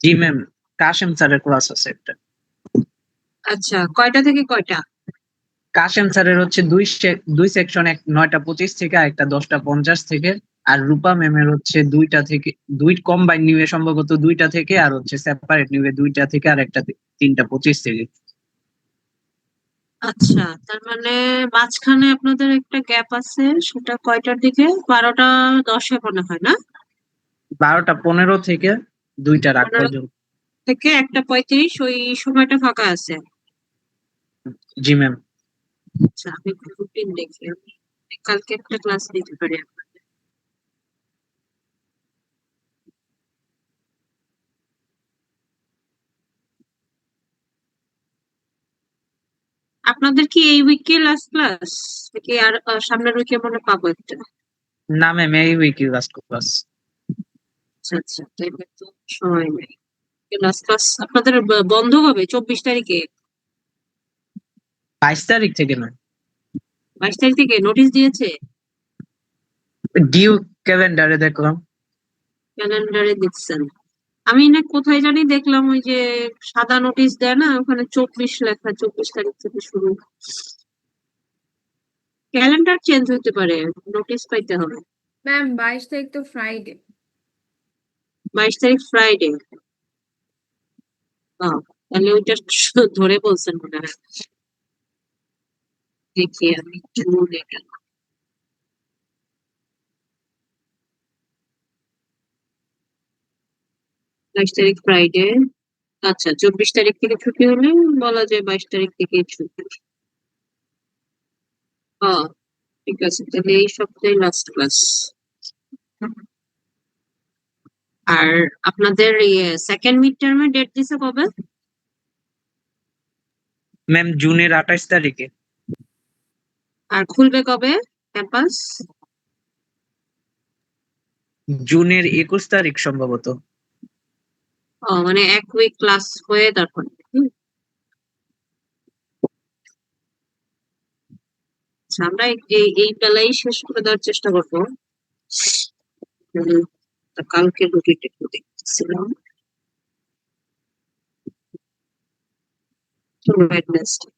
জি ma'am, Kashem স্যারের class আছে একটা। আচ্ছা, কয়টা থেকে কয়টা? কাশেম স্যারের হচ্ছে দুই সেকশন, এক 9টা 25 থেকে আর একটা 10টা 50 থেকে। আর রূপা ম্যামের হচ্ছে দুইটা থেকে, দুই কম্বাইন নিবে সম্ভবত দুইটা থেকে, আর হচ্ছে সেপারেট নিবে দুইটা থেকে আর একটা 3টা 25 থেকে। আচ্ছা, তার মানে মাঝখানে আপনাদের একটা গ্যাপ আছে, সেটা কয়টার দিকে? 12টা 10-এ মনে হয় না? 12টা 15 থেকে দুইটার আগ 15 পর্যন্ত। থেকে 1টা 35, ওই সময়টা ফাঁকা আছে। জি ম্যাম। আচ্ছা, আমি রুটিন দেখি, আমি কালকে একটা ক্লাস নিতে পারি আপনাদের। আপনাদের কি এই উইকে লাস্ট ক্লাস নাকি আর সামনের উইকে মনে পাবো একটা? না ম্যাম, এই উইকে লাস্ট ক্লাস। আচ্ছা আচ্ছা, তাইলে তো সময় নেই। লাস্ট ক্লাস আপনাদের বন্ধ হবে 24 তারিখে? 22 তারিখ থেকে নয়। 22 তারিখ থেকে নোটিশ দিয়েছে? ডিউ ক্যালেন্ডারে দেখলাম। ক্যালেন্ডারে দিচ্ছেন? আমি না কোথায় জানি দেখলাম, ওই যে সাদা নোটিশ দেয় না, ওখানে 24 লেখা, 24 তারিখ থেকে শুরু। ক্যালেন্ডার চেঞ্জ হতে পারে, নোটিশ পাইতে হবে। ম্যাম 22 তারিখ তো ফ্রাইডে। 22 তারিখ ফ্রাইডে? তাহলে ওইটা ধরে বলছেন মনে হয়। দেখি আমি একটু দেখে। 22 তারিখ ফ্রাইডে। আচ্ছা, 24 তারিখ থেকে ছুটি হলে বলা যায় 22 তারিখ থেকে ছুটি। হ্যাঁ, ঠিক আছে, তাহলে এই সপ্তাহে লাস্ট ক্লাস। আর আপনাদের সেকেন্ড মিড টার্মের ডেট দিছে কবে? ম্যাম জুনের 28 তারিখে। আর খুলবে কবে ক্যাম্পাস? জুনের 21 তারিখ সম্ভবত। মানে এক উইক ক্লাস হয়ে তারপর। আচ্ছা, আমরা এই বেলায় শেষ করে দেওয়ার চেষ্টা করবো। উম, তা কালকে রুটিনটা একটু দেখতেছিলাম। তো Wednesday,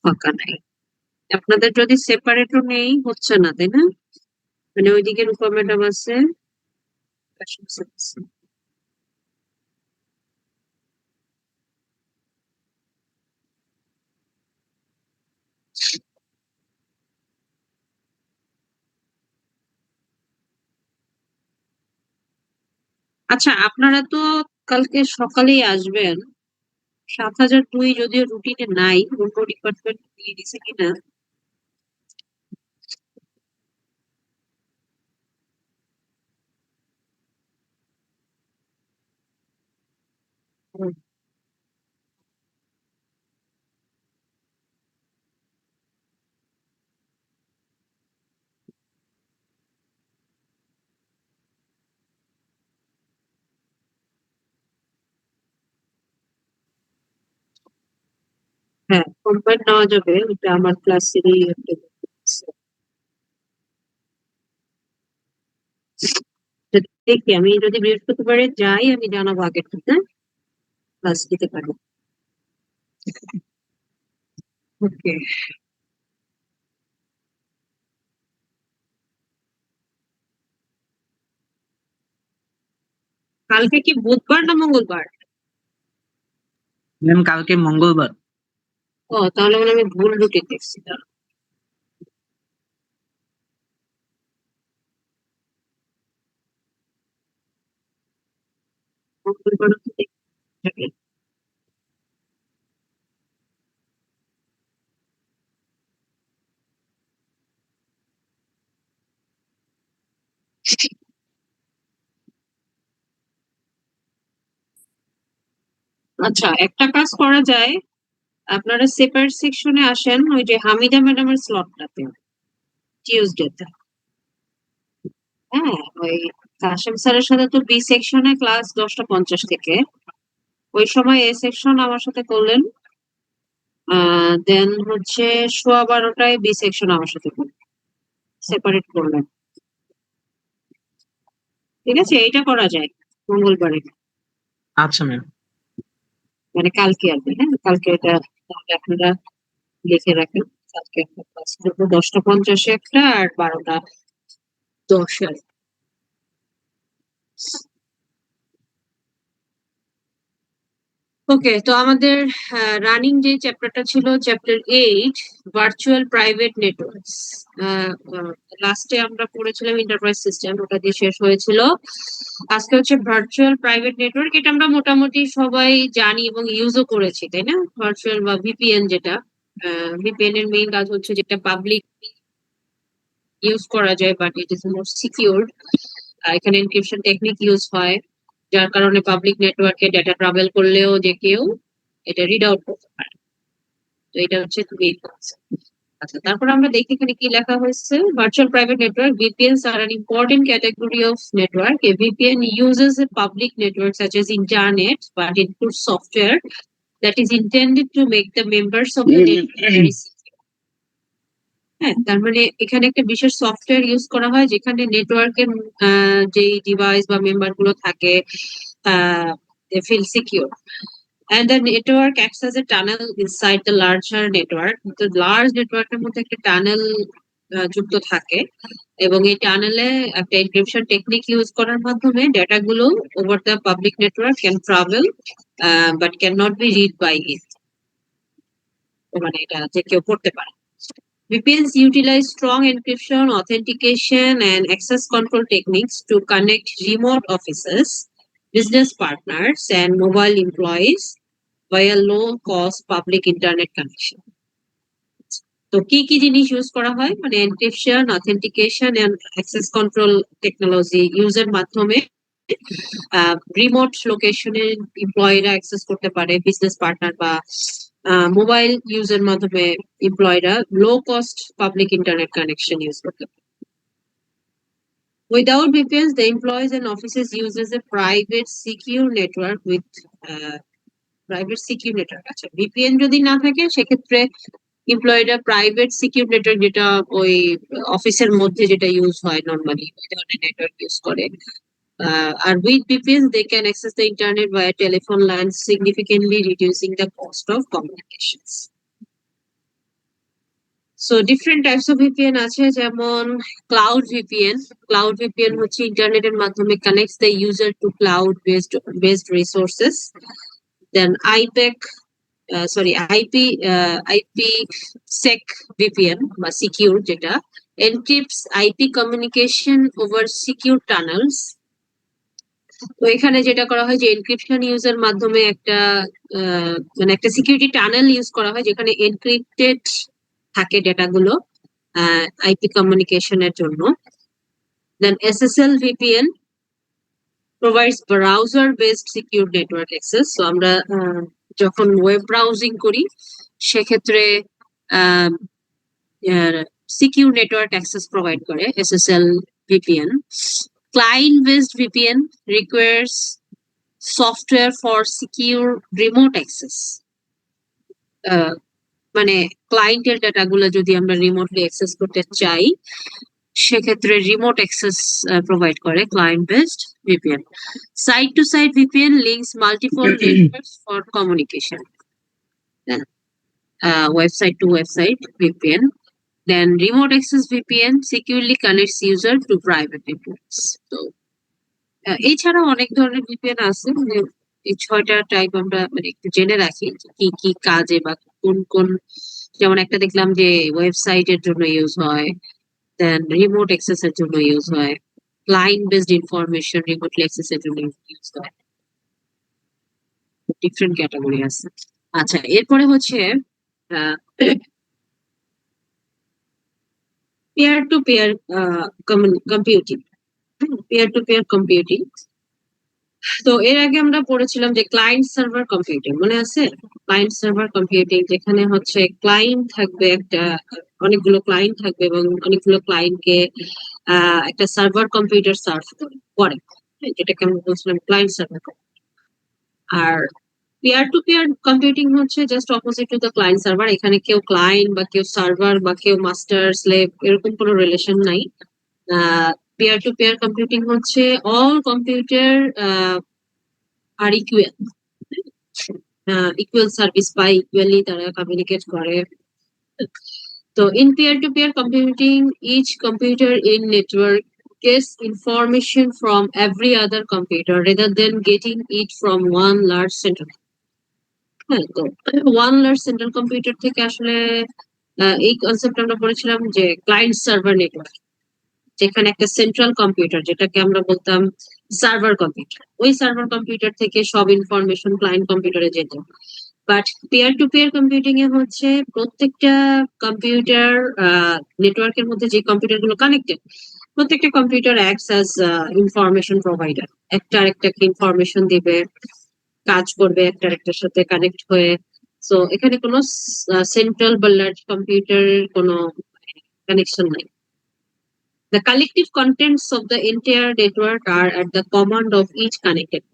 ফাঁকা নাই। আপনাদের যদি সেপারেটও নেই হচ্ছে না, তাই না? মানে ওইদিকে রূপা ম্যাডাম আছে, কাশিম স্যার আছে। আচ্ছা, আপনারা তো কালকে সকালেই আসবেন। 7002 যদিও রুটিনে নাই, অন্য ডিপার্টমেন্ট দিয়ে দিছে কিনা। হুম। হ্যাঁ, কম্বাইন নেওয়া যাবে, এটা আমার ক্লাসেরই একটা আছে। দেখি, আমি যদি বৃহস্পতিবারে যাই আমি জানাবো আগের থেকে, ক্লাস দিতে পারবো। ওকে। কালকে কি বুধবার না মঙ্গলবার? ম্যাম কালকে মঙ্গলবার। তাহলে মানে আমি ভুল রুটিন দেখছি, দাঁড়াও। মঙ্গলবার তো দেখতে হবে। আচ্ছা, একটা কাজ করা যায়, আপনারা সেপারেট সেকশনে আসেন ওই যে হামিদা ম্যাডামের স্লটটাতে, টিউসডেতে। হ্যাঁ, ওই কাশেম স্যারের সাথে তো বি সেকশনে ক্লাস 10টা 50 থেকে, ওই সময় এ সেকশন আমার সাথে করলেন। দেন হচ্ছে 12:15 বি সেকশন আমার সাথে করলেন। সেপারেট করলেন। ঠিক আছে, এটা করা যায় মঙ্গলবারে, আচ্ছা ম্যাম। মানে কালকে আর কি। হ্যাঁ, কালকে এটা তাহলে আপনারা লিখে রাখেন। কালকে একটা ক্লাস করবো 10টা 50-এ একটা, আর 12টা 10-এ। ওকে, তো আমাদের রানিং যে চ্যাপ্টারটা ছিল চ্যাপ্টার 8, ভার্চুয়াল প্রাইভেট নেটওয়ার্কস। লাস্টে আমরা পড়েছিলাম এন্টারপ্রাইজ সিস্টেম, ওটা দিয়ে শেষ হয়েছিল। আজকে হচ্ছে ভার্চুয়াল প্রাইভেট নেটওয়ার্ক। এটা আমরা মোটামুটি সবাই জানি এবং ইউজও করেছি, তাই না? ভার্চুয়াল বা ভিপিএন, যেটা ভিপিএন এর মেইন কাজ হচ্ছে যেটা পাবলিক ইউজ করা যায়, but it is more secure. এখানে এনক্রিপশন টেকনিক ইউজ হয়, যার কারণে পাবলিক নেটওয়ার্কে ডেটা ট্রাভেল করলেও যে কেউ এটা রিড আউট করতে পারে। তো এটা হচ্ছে মেইন কনসেপ্ট। আচ্ছা, তারপর আমরা দেখি এখানে কি লেখা হয়েছে। Virtual private network, VPNs are an important category of network. A VPN uses a public network such as internet, but includes software that is intended to make the members of the network very secure. হ্যাঁ, তার মানে এখানে একটা বিশেষ software use করা হয় যেখানে নেটওয়ার্কের যে ডিভাইস বা মেম্বার গুলো থাকে they feel secure. And the network acts as a tunnel inside the larger network. তো লার্জ নেটওয়ার্কের মধ্যে একটা টানেল যুক্ত থাকে, এবং এই টানেলে একটা এনক্রিপশন টেকনিক ইউজ করার মাধ্যমে ডেটা গুলো over the public network can travel but can not be read by it. মানে এটা যে কেউ পড়তে পারে। VPNs utilize strong encryption, authentication, and access control techniques to connect remote offices, business partners, and mobile employees via low-cost public internet connection. তো কি কি জিনিস ইউজ করা হয়, মানে encryption, authentication and access control technology ইউজের মাধ্যমে রিমোট লোকেশনে এমপ্লয়িরা অ্যাক্সেস করতে পারে, বিজনেস পার্টনার বা মোবাইল ইউজের মাধ্যমে এমপ্লয়িরা low cost public internet connection use করতে পারে। Without VPNs, the employees and offices uses a private secure network with private secure network. আচ্ছা, VPN যদি না থাকে সেক্ষেত্রে এমপ্লয়িরা প্রাইভেট সিকিউর নেটওয়ার্ক, যেটা ওই অফিসের মধ্যে যেটা ইউজ হয় নরমালি, ওই ধরনের নেটওয়ার্ক ইউজ করে। আর with VPNs, they can access the internet via telephone lines, significantly reducing the cost of communications. So different types of VPN আছে, যেমন ক্লাউড VPN. ক্লাউড VPN হচ্ছে ইন্টারনেটের মাধ্যমে connects the user to cloud based resources. Then IPsec VPN বা secure, যেটা encrypts IP communication over secure tunnels. তো এখানে যেটা করা হয় যে এনক্রিপশন ইউজের মাধ্যমে একটা মানে একটা সিকিউরিটি টানেল ইউজ করা হয় যেখানে এনক্রিপ্টেড থাকে ডেটাগুলো আইপি কমিউনিকেশনের জন্য। দেন SSL VPN provides browser based secure network access. So আমরা যখন ওয়েব ব্রাউজিং করি সেক্ষেত্রে সিকিউর নেটওয়ার্ক অ্যাক্সেস প্রোভাইড করে SSL VPN. Client-based VPN requires software for secure remote access. মানে ক্লায়েন্টের ডাটাগুলো যদি আমরা রিমোটলি অ্যাক্সেস করতে চাই সেক্ষেত্রে রিমোট অ্যাক্সেস প্রোভাইড করে client-based VPN. Site-to-site VPN links multiple networks for communication. Website to website VPN. Then remote access VPN securely connects user to private networks. So এছাড়াও অনেক ধরনের VPN আছে, মানে এই 6টা টাইপ আমরা মানে একটু জেনে রাখি কি কি কাজে বা কোন কোন, যেমন একটা দেখলাম যে ওয়েবসাইটের জন্য ইউজ হয়, দেন রিমোট অ্যাক্সেস এর জন্য ইউজ হয়, client based information remotely access এর জন্য ইউজ হয়। ডিফারেন্ট ক্যাটাগরি আছে। আচ্ছা, এরপরে হচ্ছে peer to peer computing. Peer to peer computing. তো এর আগে আমরা পড়েছিলাম যে ক্লায়েন্ট সার্ভার কম্পিউটিং, মনে আছে? ক্লায়েন্ট সার্ভার কম্পিউটিং, যেখানে হচ্ছে ক্লায়েন্ট থাকবে, একটা অনেকগুলো ক্লায়েন্ট থাকবে এবং অনেকগুলো ক্লায়েন্টকে একটা সার্ভার কম্পিউটার সার্ভ করে, যেটাকে আমরা বলছিলাম ক্লায়েন্ট সার্ভার। আর পিয়ার টু পিয়ার কম্পিউটিং হচ্ছে just opposite to the client server. এখানে কেউ ক্লায়েন্ট বা কেউ সার্ভার বা কেউ মাস্টার স্লেভ এরকম কোনো রিলেশন নাই। পিয়ার টু পিয়ার কম্পিউটিং হচ্ছে অল কম্পিউটার আর ইকুয়াল সার্ভিস পায়, ইকুয়ালি তারা কমিউনিকেট করে। তো in peer-to-peer computing, each computer in network gets information from every other computer rather than getting it from one large central. হ্যাঁ, তো one large central computer থেকে আসলে এই concept আমরা পড়েছিলাম যে ক্লায়েন্ট সার্ভার নেটওয়ার্ক, যেখানে একটা সেন্ট্রাল কম্পিউটার যেটাকে আমরা বলতাম সার্ভার কম্পিউটার, ওই সার্ভার কম্পিউটার থেকে সব ইনফরমেশন ক্লায়েন্ট কম্পিউটারে যেত। But peer to pair computing এ হচ্ছে প্রত্যেকটা কম্পিউটার নেটওয়ার্কের মধ্যে যে কম্পিউটার গুলো কানেক্টেড, প্রত্যেকটা computer acts as information provider. একটা আরেকটাকে ইনফরমেশন দিবে, কাজ করবে একটা আরেকটার সাথে কানেক্ট হয়ে। সো এখানে কোনো সেন্ট্রাল বা লার্জ কম্পিউটারের কোনো কানেকশন নাই। The collective contents of the entire network are at the command of each connected.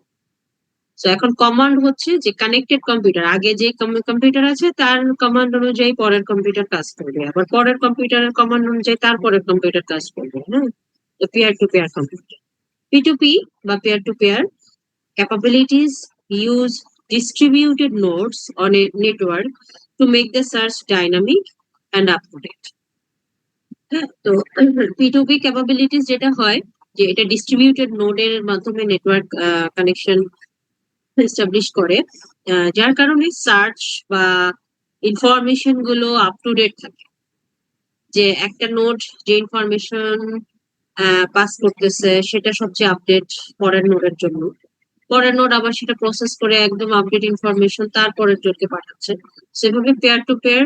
So এখন কমান্ড হচ্ছে যে কানেক্টেড কম্পিউটার, আগে যে কম্পিউটার আছে তার কমান্ড অনুযায়ী পরের কম্পিউটার কাজ করবে, আবার পরের কম্পিউটারের কমান্ড অনুযায়ী তারপরের কম্পিউটার কাজ করবে। হ্যাঁ, তো pair to pair computer. P2P বা peer to peer capabilities use distributed nodes on a network to make the search dynamic and up to date. হ্যাঁ, তো P2P ক্যাপাবিলিটিস যেটা হয় যে এটা ডিস্ট্রিবিউটেড নোডের মাধ্যমে নেটওয়ার্ক কানেকশন এস্টাবলিশ করে, যার কারণে সার্চ বা ইনফরমেশন গুলো আপ টু ডেট থাকে। যে একটা নোড যে ইনফরমেশন পাস করতেছে সেটা সবচেয়ে আপডেট পরের নোডের জন্য, পরের নোড আবার সেটা প্রসেস করে একদম আপডেট ইনফরমেশন তারপরের জনকে পাঠাচ্ছে। সেভাবে পেয়ার টু পেয়ার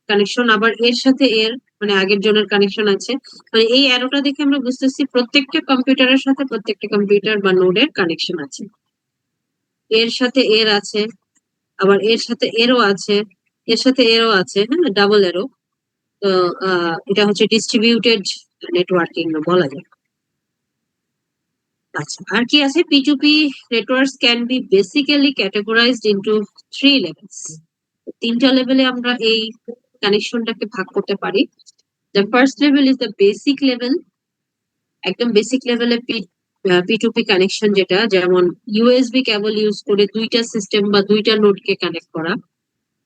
কানেকশন, আবার এর সাথে এর মানে আগের জনের কানেকশন আছে। মানে এই অ্যারোটা দেখে আমরা বুঝতেছি প্রত্যেকটা কম্পিউটারের সাথে প্রত্যেকটা কম্পিউটার বা নোডের কানেকশন আছে। এর সাথে এর আছে, আবার এর সাথে এরও আছে, এর সাথে এরও আছে, হ্যাঁ, ডাবল এরো। তো এটা হচ্ছে ডিস্ট্রিবিউটেড নেটওয়ার্কিং বলা যায়। আচ্ছা, আর কি আছে? P2P networks can be basically categorized into 3 levels. তিনটা লেভেলে আমরা এই কানেকশনটাকে ভাগ করতে পারি। The first level is the basic level. একদম বেসিক লেভেলে P2P কানেকশন, যেটা যেমন USB কেবল ইউজ করে দুইটা সিস্টেম বা দুইটা নোডকে কানেক্ট করা।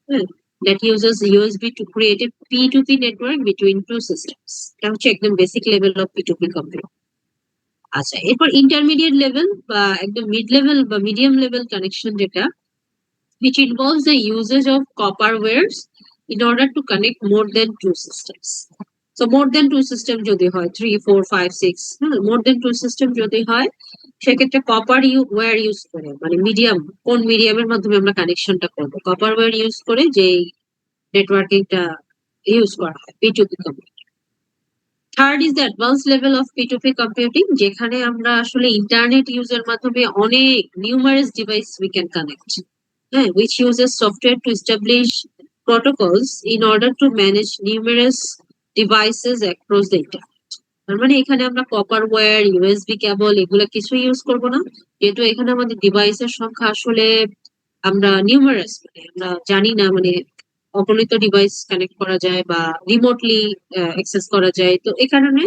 হ্যাঁ, that uses USB to create a P2P network between two systems. এটা হচ্ছে একদম basic level of P2P computer. আচ্ছা, এরপর ইন্টারমিডিয়েট লেভেল বা একদম মিড লেভেল বা মিডিয়াম লেভেল কানেকশন, যেটা which involves the usage of copper wires in order to connect more than two systems. So more than two system যদি হয় 3, 4, 5, 6, more than two system যদি হয় সেক্ষেত্রে copper wire use করে, মানে medium, কোন মিডিয়ামের মাধ্যমে আমরা কানেকশনটা করবো, কপার ওয়্যার ইউজ করে যে নেটওয়ার্কিংটা ইউজ করা হয় P2P computer. Third is the advance level of P2P computing, যেখানে আমরা আসলে ইন্টারনেট ইউজের মাধ্যমে অনেক numerous device we can connect, which uses software to establish protocols in order to manage numerous devices across the internet. তার মানে এখানে আমরা কপার ওয়্যার, USB কেবল এগুলো কিছু ইউজ করব না, যেহেতু এখানে আমাদের ডিভাইসের সংখ্যা আসলে আমরা নিউমারাস, মানে আমরা জানি না, মানে অগণিত ডিভাইস কানেক্ট করা যায় বা রিমোটলি অ্যাক্সেস করা যায়। তো এই কারণে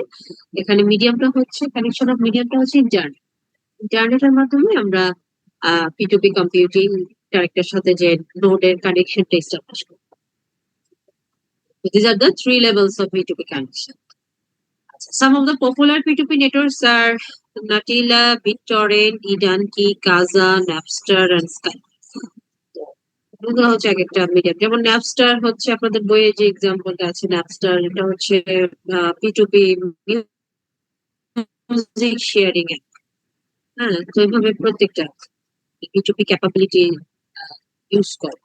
এখানে মিডিয়ামটা হচ্ছে, কানেকশন অফ মিডিয়ামটা হচ্ছে ইন্টারনেট। ইন্টারনেটের মাধ্যমে আমরা P2P কম্পিউটিং ক্যারেক্টার সাথে যে নোডের কানেকশনটা এস্টাবলিশ করি। These are the 3 levels of P2P connection. Some of the popular P2P networks are Natilla, BitTorrent, eDonkey, Kazaa, Napster, and Skype. এগুলো হচ্ছে এক একটা মিডিয়াম। যেমন ন্যাপস্টার হচ্ছে আপনাদের বইয়ে যে এক্সাম্পলটা আছে, ন্যাপস্টার এটা হচ্ছে P2P মিউজিক শেয়ারিং অ্যাপ। হ্যাঁ, তো এইভাবে প্রত্যেকটা P2P ক্যাপাবিলিটি ইউজ করে।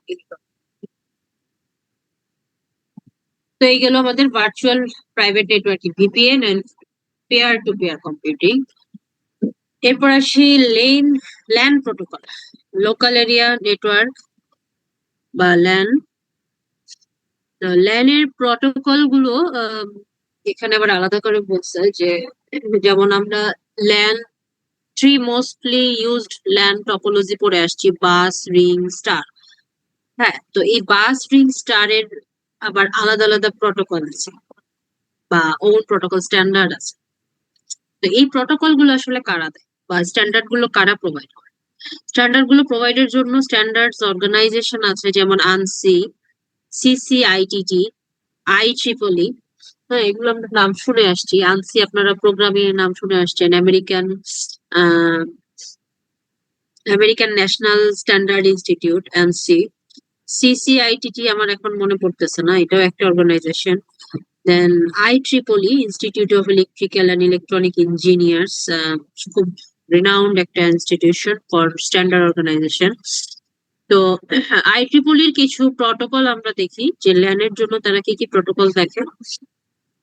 তো এই গেল আমাদের virtual private networking, VPN and pair to pair computing. এরপর আসি LAN protocol, local area network বা ল্যান। ল্যানের প্রোটোকল গুলো এখানে আবার আলাদা করে বলছে যে, যেমন আমরা LAN three mostly used land topology পড়ে আসছি, বাস, রিং, স্টার। হ্যাঁ, তো এই বাস, রিং, স্টারের আবার আলাদা আলাদা প্রটোকল আছে বা ওন প্রটোকল স্ট্যান্ডার্ড আছে। তো এই প্রটোকল গুলো আসলে কারা দেয় বা স্ট্যান্ডার্ড গুলো কারা প্রোভাইড করে? স্ট্যান্ডার্ড গুলো প্রোভাইডের জন্য স্ট্যান্ডার্ডস অর্গানাইজেশন আছে, যেমন আনসি, সিসিআইটিটি, IEEE। হ্যাঁ, এগুলো আমরা নাম শুনে আসছি। আনসি আপনারা প্রোগ্রামিং এর নাম শুনে আসছেন, American National Standard Institute, ANSI। CCITT আমার এখন মনে পড়তেছে না, এটাও একটা organization. Then IEEE, institute of electrical and electronic engineers, খুব রিনাউন্ড একটা ইনস্টিটিউশন ফর স্ট্যান্ডার্ড অর্গানাইজেশন। তো IEEE এর কিছু প্রটোকল আমরা দেখি যে ল্যানের জন্য তারা কি কি প্রটোকল দেখে।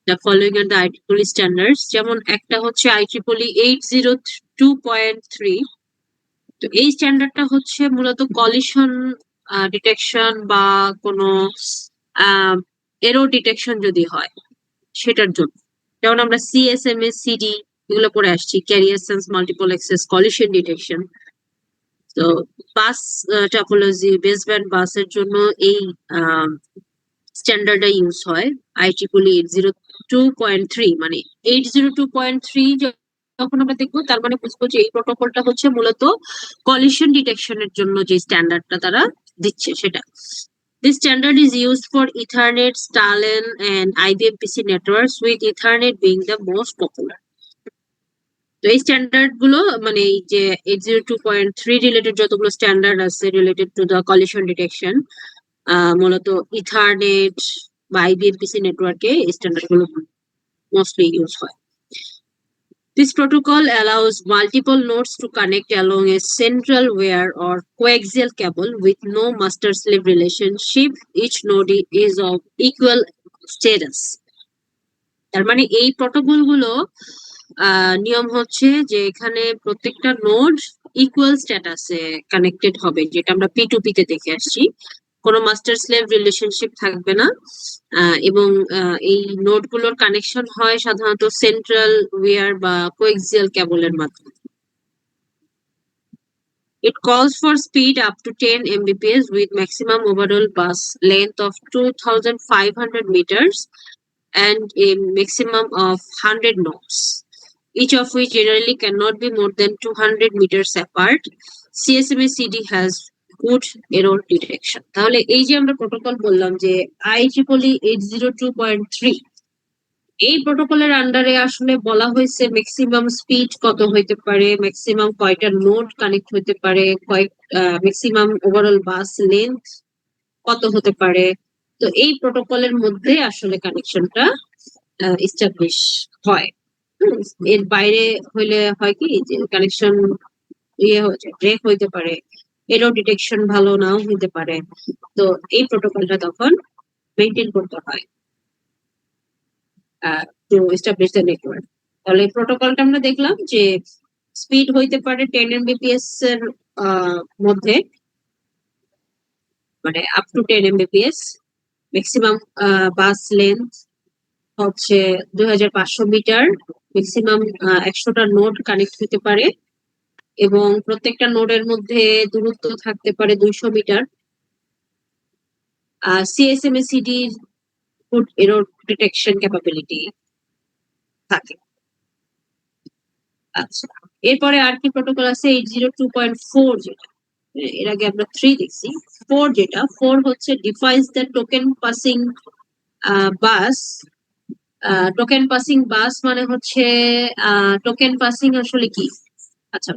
The following are the IEEE standards, যেমন একটা হচ্ছে IEEE 802.3। তো এই স্ট্যান্ডার্ডটা হচ্ছে মূলত কলিশন ডিটেকশন বা কোনো এরর ডিটেকশন যদি হয় সেটার জন্য। যেমন আমরা CSMA, CD এগুলো পড়ে আসছি, career sense multiple access collision detection. তো বাস টপোলজি, বেসব্যান্ড বাসের জন্য এই স্ট্যান্ডার্ডটা ইউজ হয়, IEEE 802.3। মানে 802.3 যখন আমরা দেখবো তার মানে বুঝবো যে এই প্রোটোকলটা হচ্ছে মূলত কলিশন ডিটেকশনের জন্য যে স্ট্যান্ডার্ডটা তারা দিচ্ছে সেটা। This standard is used for Ethernet, Starlink, and IBM PC networks, with Ethernet being the most popular. তো এই স্ট্যান্ডার্ড গুলো মানে এই যে 802.3 রিলেটেড যতগুলো স্ট্যান্ডার্ড আছে related to the collision detection, মূলত ইথারনেট বা IBM PC নেটওয়ার্কে এই স্ট্যান্ডার্ড গুলো মোস্টলি ইউজ হয়। This protocol allows multiple nodes to connect along a central wire or coaxial cable with no master-slave relationship. Each node is of equal status. তার মানে এই protocol গুলো নিয়ম হচ্ছে যে এখানে প্রত্যেকটা নোড ইকুয়াল স্ট্যাটাসে কানেক্টেড হবে, যেটা আমরা P2P তে দেখে আসছি। কোনো মাস্টার স্লেভ রিলেশনশিপ থাকবে না, এবং এই নোড গুলোর কানেকশন হয় সাধারণত সেন্ট্রাল ওয়্যার বা কোএক্সিয়াল কেবলের মাধ্যমে। It calls for speed up to 10 Mbps with maximum overall bus length of 2,500 meters and a maximum of 100 nodes, each of which generally cannot be more than 200 meters apart. CSMA CD has good error detection. তাহলে এই যে আমরা protocol বললাম যে IEEE 802.3, এই প্রোটোকলের আন্ডারে আসলে বলা হয়েছে ম্যাক্সিমাম স্পিড কত হইতে পারে, ম্যাক্সিমাম কয়টা নোড কানেক্ট হইতে পারে, ম্যাক্সিমাম ওভারঅল বাস লেন্থ কত হতে পারে। তো এই প্রোটোকলের মধ্যে আসলে কানেকশনটা এস্টাবলিশ হয়। এর বাইরে হইলে হয় কি যে কানেকশন ব্রেক হইতে পারে, এরও ডিটেকশন ভালো নাও হইতে পারে। তো এই প্রোটোকলটা তখন মেনটেন করতে হয় টু এস্টাবলিশ দ্য নেটওয়ার্ক। তাহলে এই প্রোটোকলটা আমরা দেখলাম যে স্পিড হইতে পারে 10 Mbps এর মধ্যে, মানে up to 10 Mbps। Maximum bus length হচ্ছে 2500 মিটার, ম্যাক্সিমাম 100টা নোড কানেক্ট হতে পারে এবং প্রত্যেকটা নোডের মধ্যে দূরত্ব থাকতে পারে 200 metre. CSMA CD good error detection capability থাকে। আচ্ছা, এরপরে আর কি প্রোটোকল আছে? 802.4, যেটা এর আগে আমরা 3 দেখছি। 4 যেটা 4 হচ্ছে defines the token passing bus. Token passing bus মানে হচ্ছে টোকেন পাসিং আসলে কি? আচ্ছা,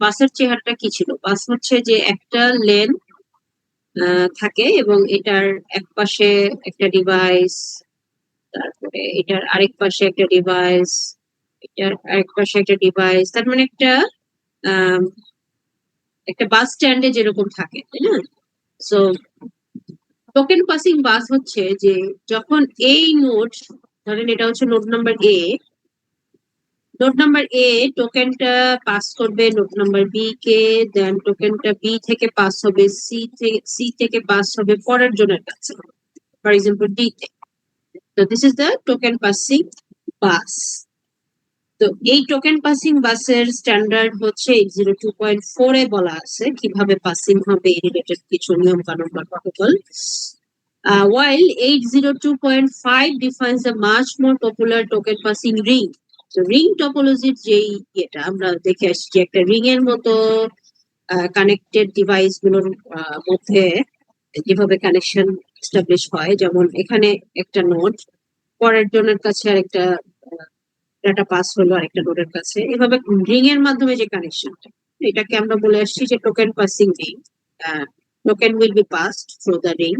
বাসের চেহারাটা কি ছিল? বাস হচ্ছে যে একটা লেন থাকে এবং এটার এক পাশে একটা ডিভাইস, তারপরে এটার আরেক পাশে একটা ডিভাইস, এটার আরেক পাশে একটা ডিভাইস। তার মানে একটা বাস স্ট্যান্ডে যেরকম থাকে, তাই না? সো টোকেন পাসিং বাস হচ্ছে যে যখন এই নোড, ধরেন এটা হচ্ছে node number A, node number A টোকেনটা পাস করবে নোড নাম্বার B কে, দেন টোকেনটা B থেকে পাস হবে C থেকে পাস হবে পরের জনের কাছে, ফর এক্সাম্পল D তে। তো this is the token passing bus. তো এই টোকেন পাসিং বাসের স্ট্যান্ডার্ড হচ্ছে 802.4 এ বলা আছে কিভাবে পাসিং হবে এই রিলেটেড কিছু নিয়ম কানুন বা protocol. While 802.5 defines a much more popular token passing ring. So ring topology যেই এটা আমরা দেখে আসছি যে একটা রিং এর মতো কানেক্টেড ডিভাইস গুলোর মধ্যে যেভাবে কানেকশন এস্টাবলিশ হয়, যেমন এখানে একটা নোড পরের জনের কাছে আরেকটা ডাটা পাস হলো আরেকটা নোডের কাছে, এভাবে রিং এর মাধ্যমে যে কানেকশনটা, এটাকে আমরা বলে আসছি যে token passing ring. Token will be passed through the ring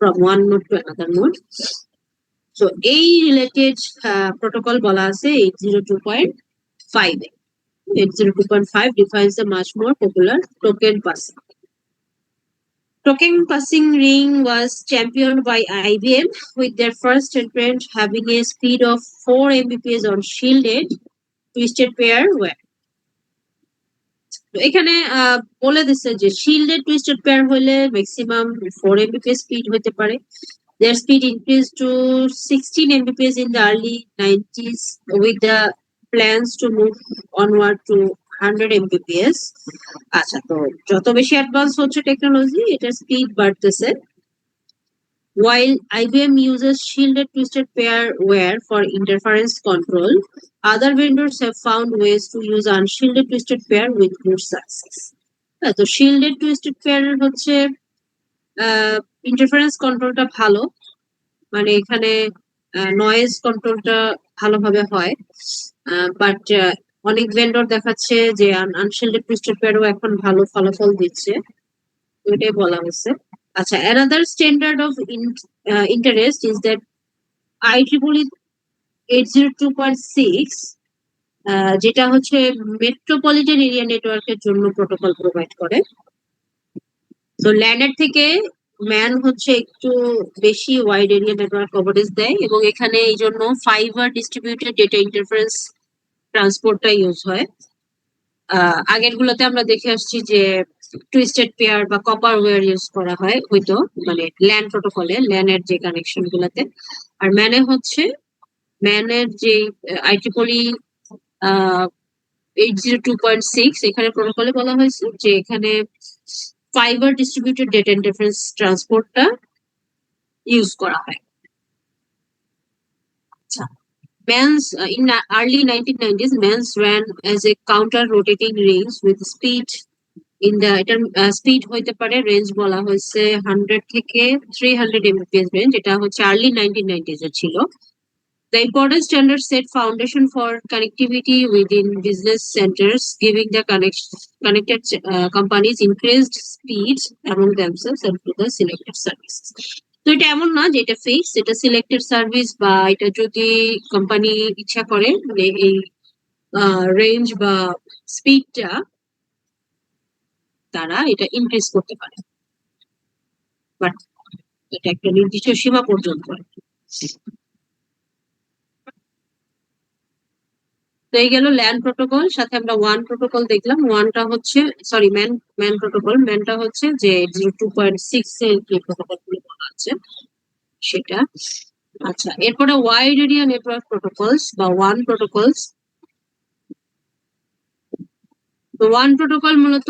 from one node to another node. So এই রিলেটেড প্রোটোকল বলা আছে 802.5 এ। 802.5 defines a much more popular token passing. Token passing ring was championed by IBM with their first entrant having a speed of 4 Mbps on shielded twisted pair wire. তো এখানে বলে দিচ্ছে যে shielded twisted pair হলে maximum 4 Mbps speed হতে পারে। Their speed increased to 16 Mbps in the early 90s with the plans to move onward to 100 Mbps. আচ্ছা, তো যত বেশি অ্যাডভান্স হচ্ছে টেকনোলজি এটার স্পিড বাড়তেছে। While IBM uses shielded twisted pair wire for interference control, other vendors have found ways to use unshielded twisted pair with good success. তো shielded twisted pair হচ্ছে interference কন্ট্রোলটা ভালো, মানে এখানে নয়েজ কন্ট্রোলটা ভালোভাবে হয়, বাট অনেক ভেন্ডর দেখাচ্ছে যে আনশিল্ডেড টুইস্টেড পেয়ারও এখন ভালো ফলাফল দিচ্ছে, এটাই বলা হচ্ছে। আচ্ছা, another standard of interest is that IEEE 802.6 যেটা হচ্ছে মেট্রোপলিটন এরিয়া নেটওয়ার্কের জন্য প্রোটোকল প্রোভাইড করে। তো ল্যান্ডের থেকে ম্যান হচ্ছে একটু বেশি ওয়াইড এরিয়া নেটওয়ার্ক কভারেজ দেয় এবং এখানে এই জন্য ফাইবার ডিস্ট্রিবিউটেড ডেটা ইন্টারফারেন্স ট্রান্সপোর্টটা ইউজ হয়। আগের গুলোতে আমরা দেখে আসছি যে টুইস্টেড পেয়ার বা কপার ওয়্যার ইউজ করা হয় হয়তো, মানে ল্যান প্রোটোকলে ল্যানের যে কানেকশন গুলাতে। আর ম্যানের যে IEEE 802.6 এখানে প্রোটোকলে বলা হয়েছে যে এখানে ফাইবার ডিস্ট্রিবিউটেড ডেটা ইন্টারফারেন্স ট্রান্সপোর্টটা ইউজ করা হয়। আচ্ছা, in the early 1990s, MEMS ran as a counter rotating rings with speed in the speed হইতে পারে রেঞ্জ বলা হয়েছে 100 থেকে 300 Mbps রেঞ্জ, এটা হচ্ছে early 1990s এ ছিল। The important standard set foundation for connectivity within business centers, giving the connected companies increased speed among themselves and to the selected services. তো এটা এমন না যে এটা ফিক্স, এটা সিলেক্টেড সার্ভিস বা এটা যদি কোম্পানি ইচ্ছা করে মানে এই রেঞ্জ বা স্পিডটা তারা এটা ইনক্রিজ করতে পারে, বাট এটা একটা নির্দিষ্ট সীমা পর্যন্ত। তো এই গেল ল্যান প্রোটোকল, সাথে আমরা ওয়ান প্রোটোকল দেখলাম। ওয়ানটা হচ্ছে ম্যান প্রোটোকল, ম্যানটা হচ্ছে যে 802.6 এর যে প্রোটোকল গুলো বলা আছে সেটা। আচ্ছা, এরপরে ওয়াইড এরিয়া নেটওয়ার্ক প্রোটোকলস বা ওয়ান প্রোটোকলস। তো ওয়ান প্রোটোকল মূলত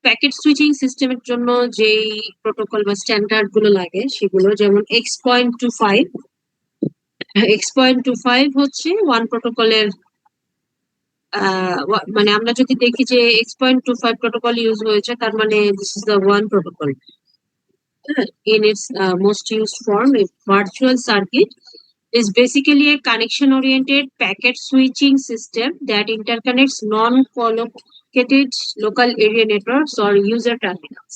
প্যাকেট সুইচিং সিস্টেমের জন্য যেই প্রোটোকল বা স্ট্যান্ডার্ড গুলো লাগে সেগুলো, যেমন X.25 হচ্ছে ওয়ান প্রোটোকলের মানে আমরা যদি দেখি যে X.25 প্রোটোকল ইউজ হয়েছে তার মানে this is the one protocol. In its most used form, a virtual circuit is basically a connection-oriented packet switching system that interconnects non-collocated local area networks or user terminals.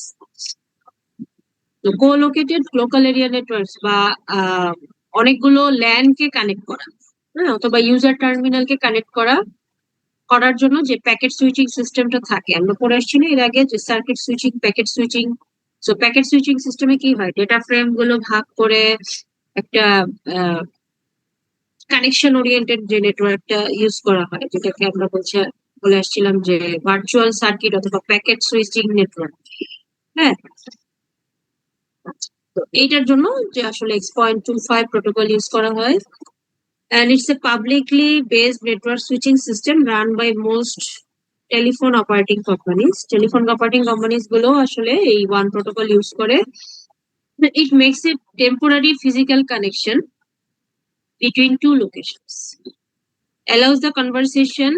So, co-located local area networks বা অনেকগুলো LAN কে connect করা, অথবা user terminal কে connect করার জন্য যে packet switching সিস্টেমটা থাকে, আমরা পড়ে আসছি না এর আগে যে circuit switching, packet switching. So packet switching সিস্টেমে কি হয়, ডেটা ফ্রেম গুলো ভাগ করে একটা কানেকশন ওরিয়েন্টেড যে নেটওয়ার্কটা ইউজ করা হয়, যেটাকে আমরা বলে আসছিলাম যে ভার্চুয়াল সার্কিট অথবা প্যাকেট সুইচিং নেটওয়ার্ক। হ্যাঁ, তো এইটার জন্য যে আসলে X.25 প্রোটোকল ইউজ করা হয়। and it's a publicly based network switching system run by most telephone operating companies. Telephone operating companies গুলো আসলে এই one protocol use করে. It makes a temporary physical connection between two locations, allows the conversation,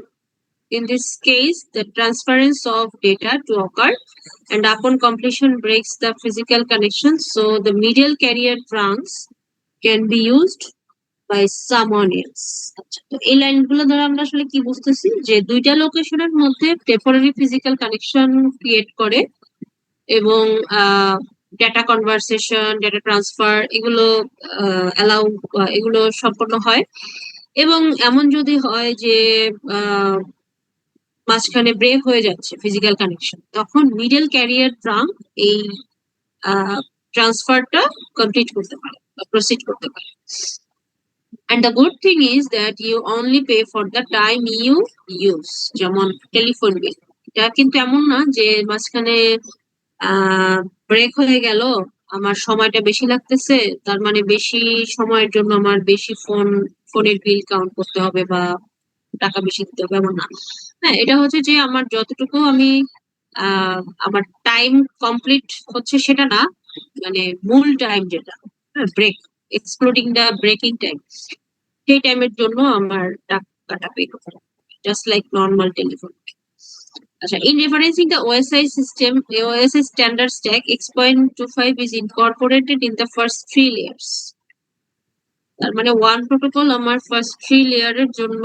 in this case the transference of data, to occur, and upon completion breaks the physical connection, so the medial carrier trunks can be used by someone else. আচ্ছা, তো এই লাইনগুলো দ্বারা আমরা আসলে কি বুঝতেছি যে দুইটা লোকেশনের মধ্যে টেম্পোরারি ফিজিক্যাল কানেকশন ক্রিয়েট করে এবং ডেটা কনভারসেশন, ডেটা ট্রান্সফার এগুলো অ্যালাউ, এগুলো সম্পন্ন হয়। এবং এমন যদি হয় যে মাঝখানে ব্রেক হয়ে যাচ্ছে ফিজিক্যাল কানেকশন, তখন মিডল ক্যারিয়ার ট্রাঙ্ক এই ট্রান্সফারটা কমপ্লিট করতে পারে বা প্রসিড করতে পারে। And the good thing is that you only pay for the time you use, যেমন টেলিফোন বিল। এটা কিন্তু এমন না যে মাঝখানে ব্রেক হয়ে গেল, আমার সময়টা বেশি লাগতেছে, তার মানে বেশি সময়ের জন্য আমার বেশি ফোনের বিল কাউন্ট করতে হবে বা টাকা বেশি দিতে হবে, এমন না। হ্যাঁ, এটা হচ্ছে যে আমার যতটুকু আমি আমার টাইম কমপ্লিট হচ্ছে সেটা না, মানে মূল টাইম যেটা, break excluding the breaking time, সেই টাইমের জন্য আমার টাকাটা পে করতে হবে, জাস্ট লাইক নর্মাল টেলিফোন। আচ্ছা, in referencing the OSI system, OSI standard stack, X.25 is incorporated in the first 3 layers. তার মানে one protocol আমার ফার্স্ট 3 লেয়ারের জন্য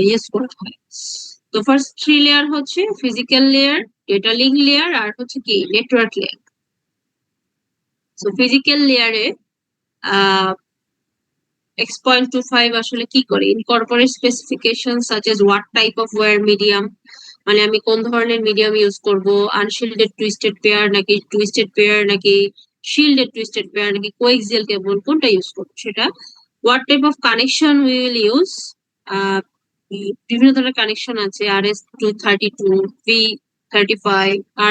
ইউজ করা হয়। তো ফার্স্ট 3 লেয়ার হচ্ছে physical layer, data link layer, আর হচ্ছে কি নেটওয়ার্ক লেয়ার। সো ফিজিক্যাল লেয়ারে X.25 আসলে কি করে, incorporate specification such as what type of wire medium, মানে আমি কোন ধরনের মিডিয়াম ইউজ করব, আনশিল্ডেড টুইস্টেড পেয়ার নাকি টুইস্টেড পেয়ার নাকি শিল্ডেড টুইস্টেড পেয়ার নাকি কোএক্সিয়াল কেবল, কোনটা ইউজ করব সেটা, what type of connection we will use, বিভিন্ন ধরনের কানেকশন আছে, RS-232, V35,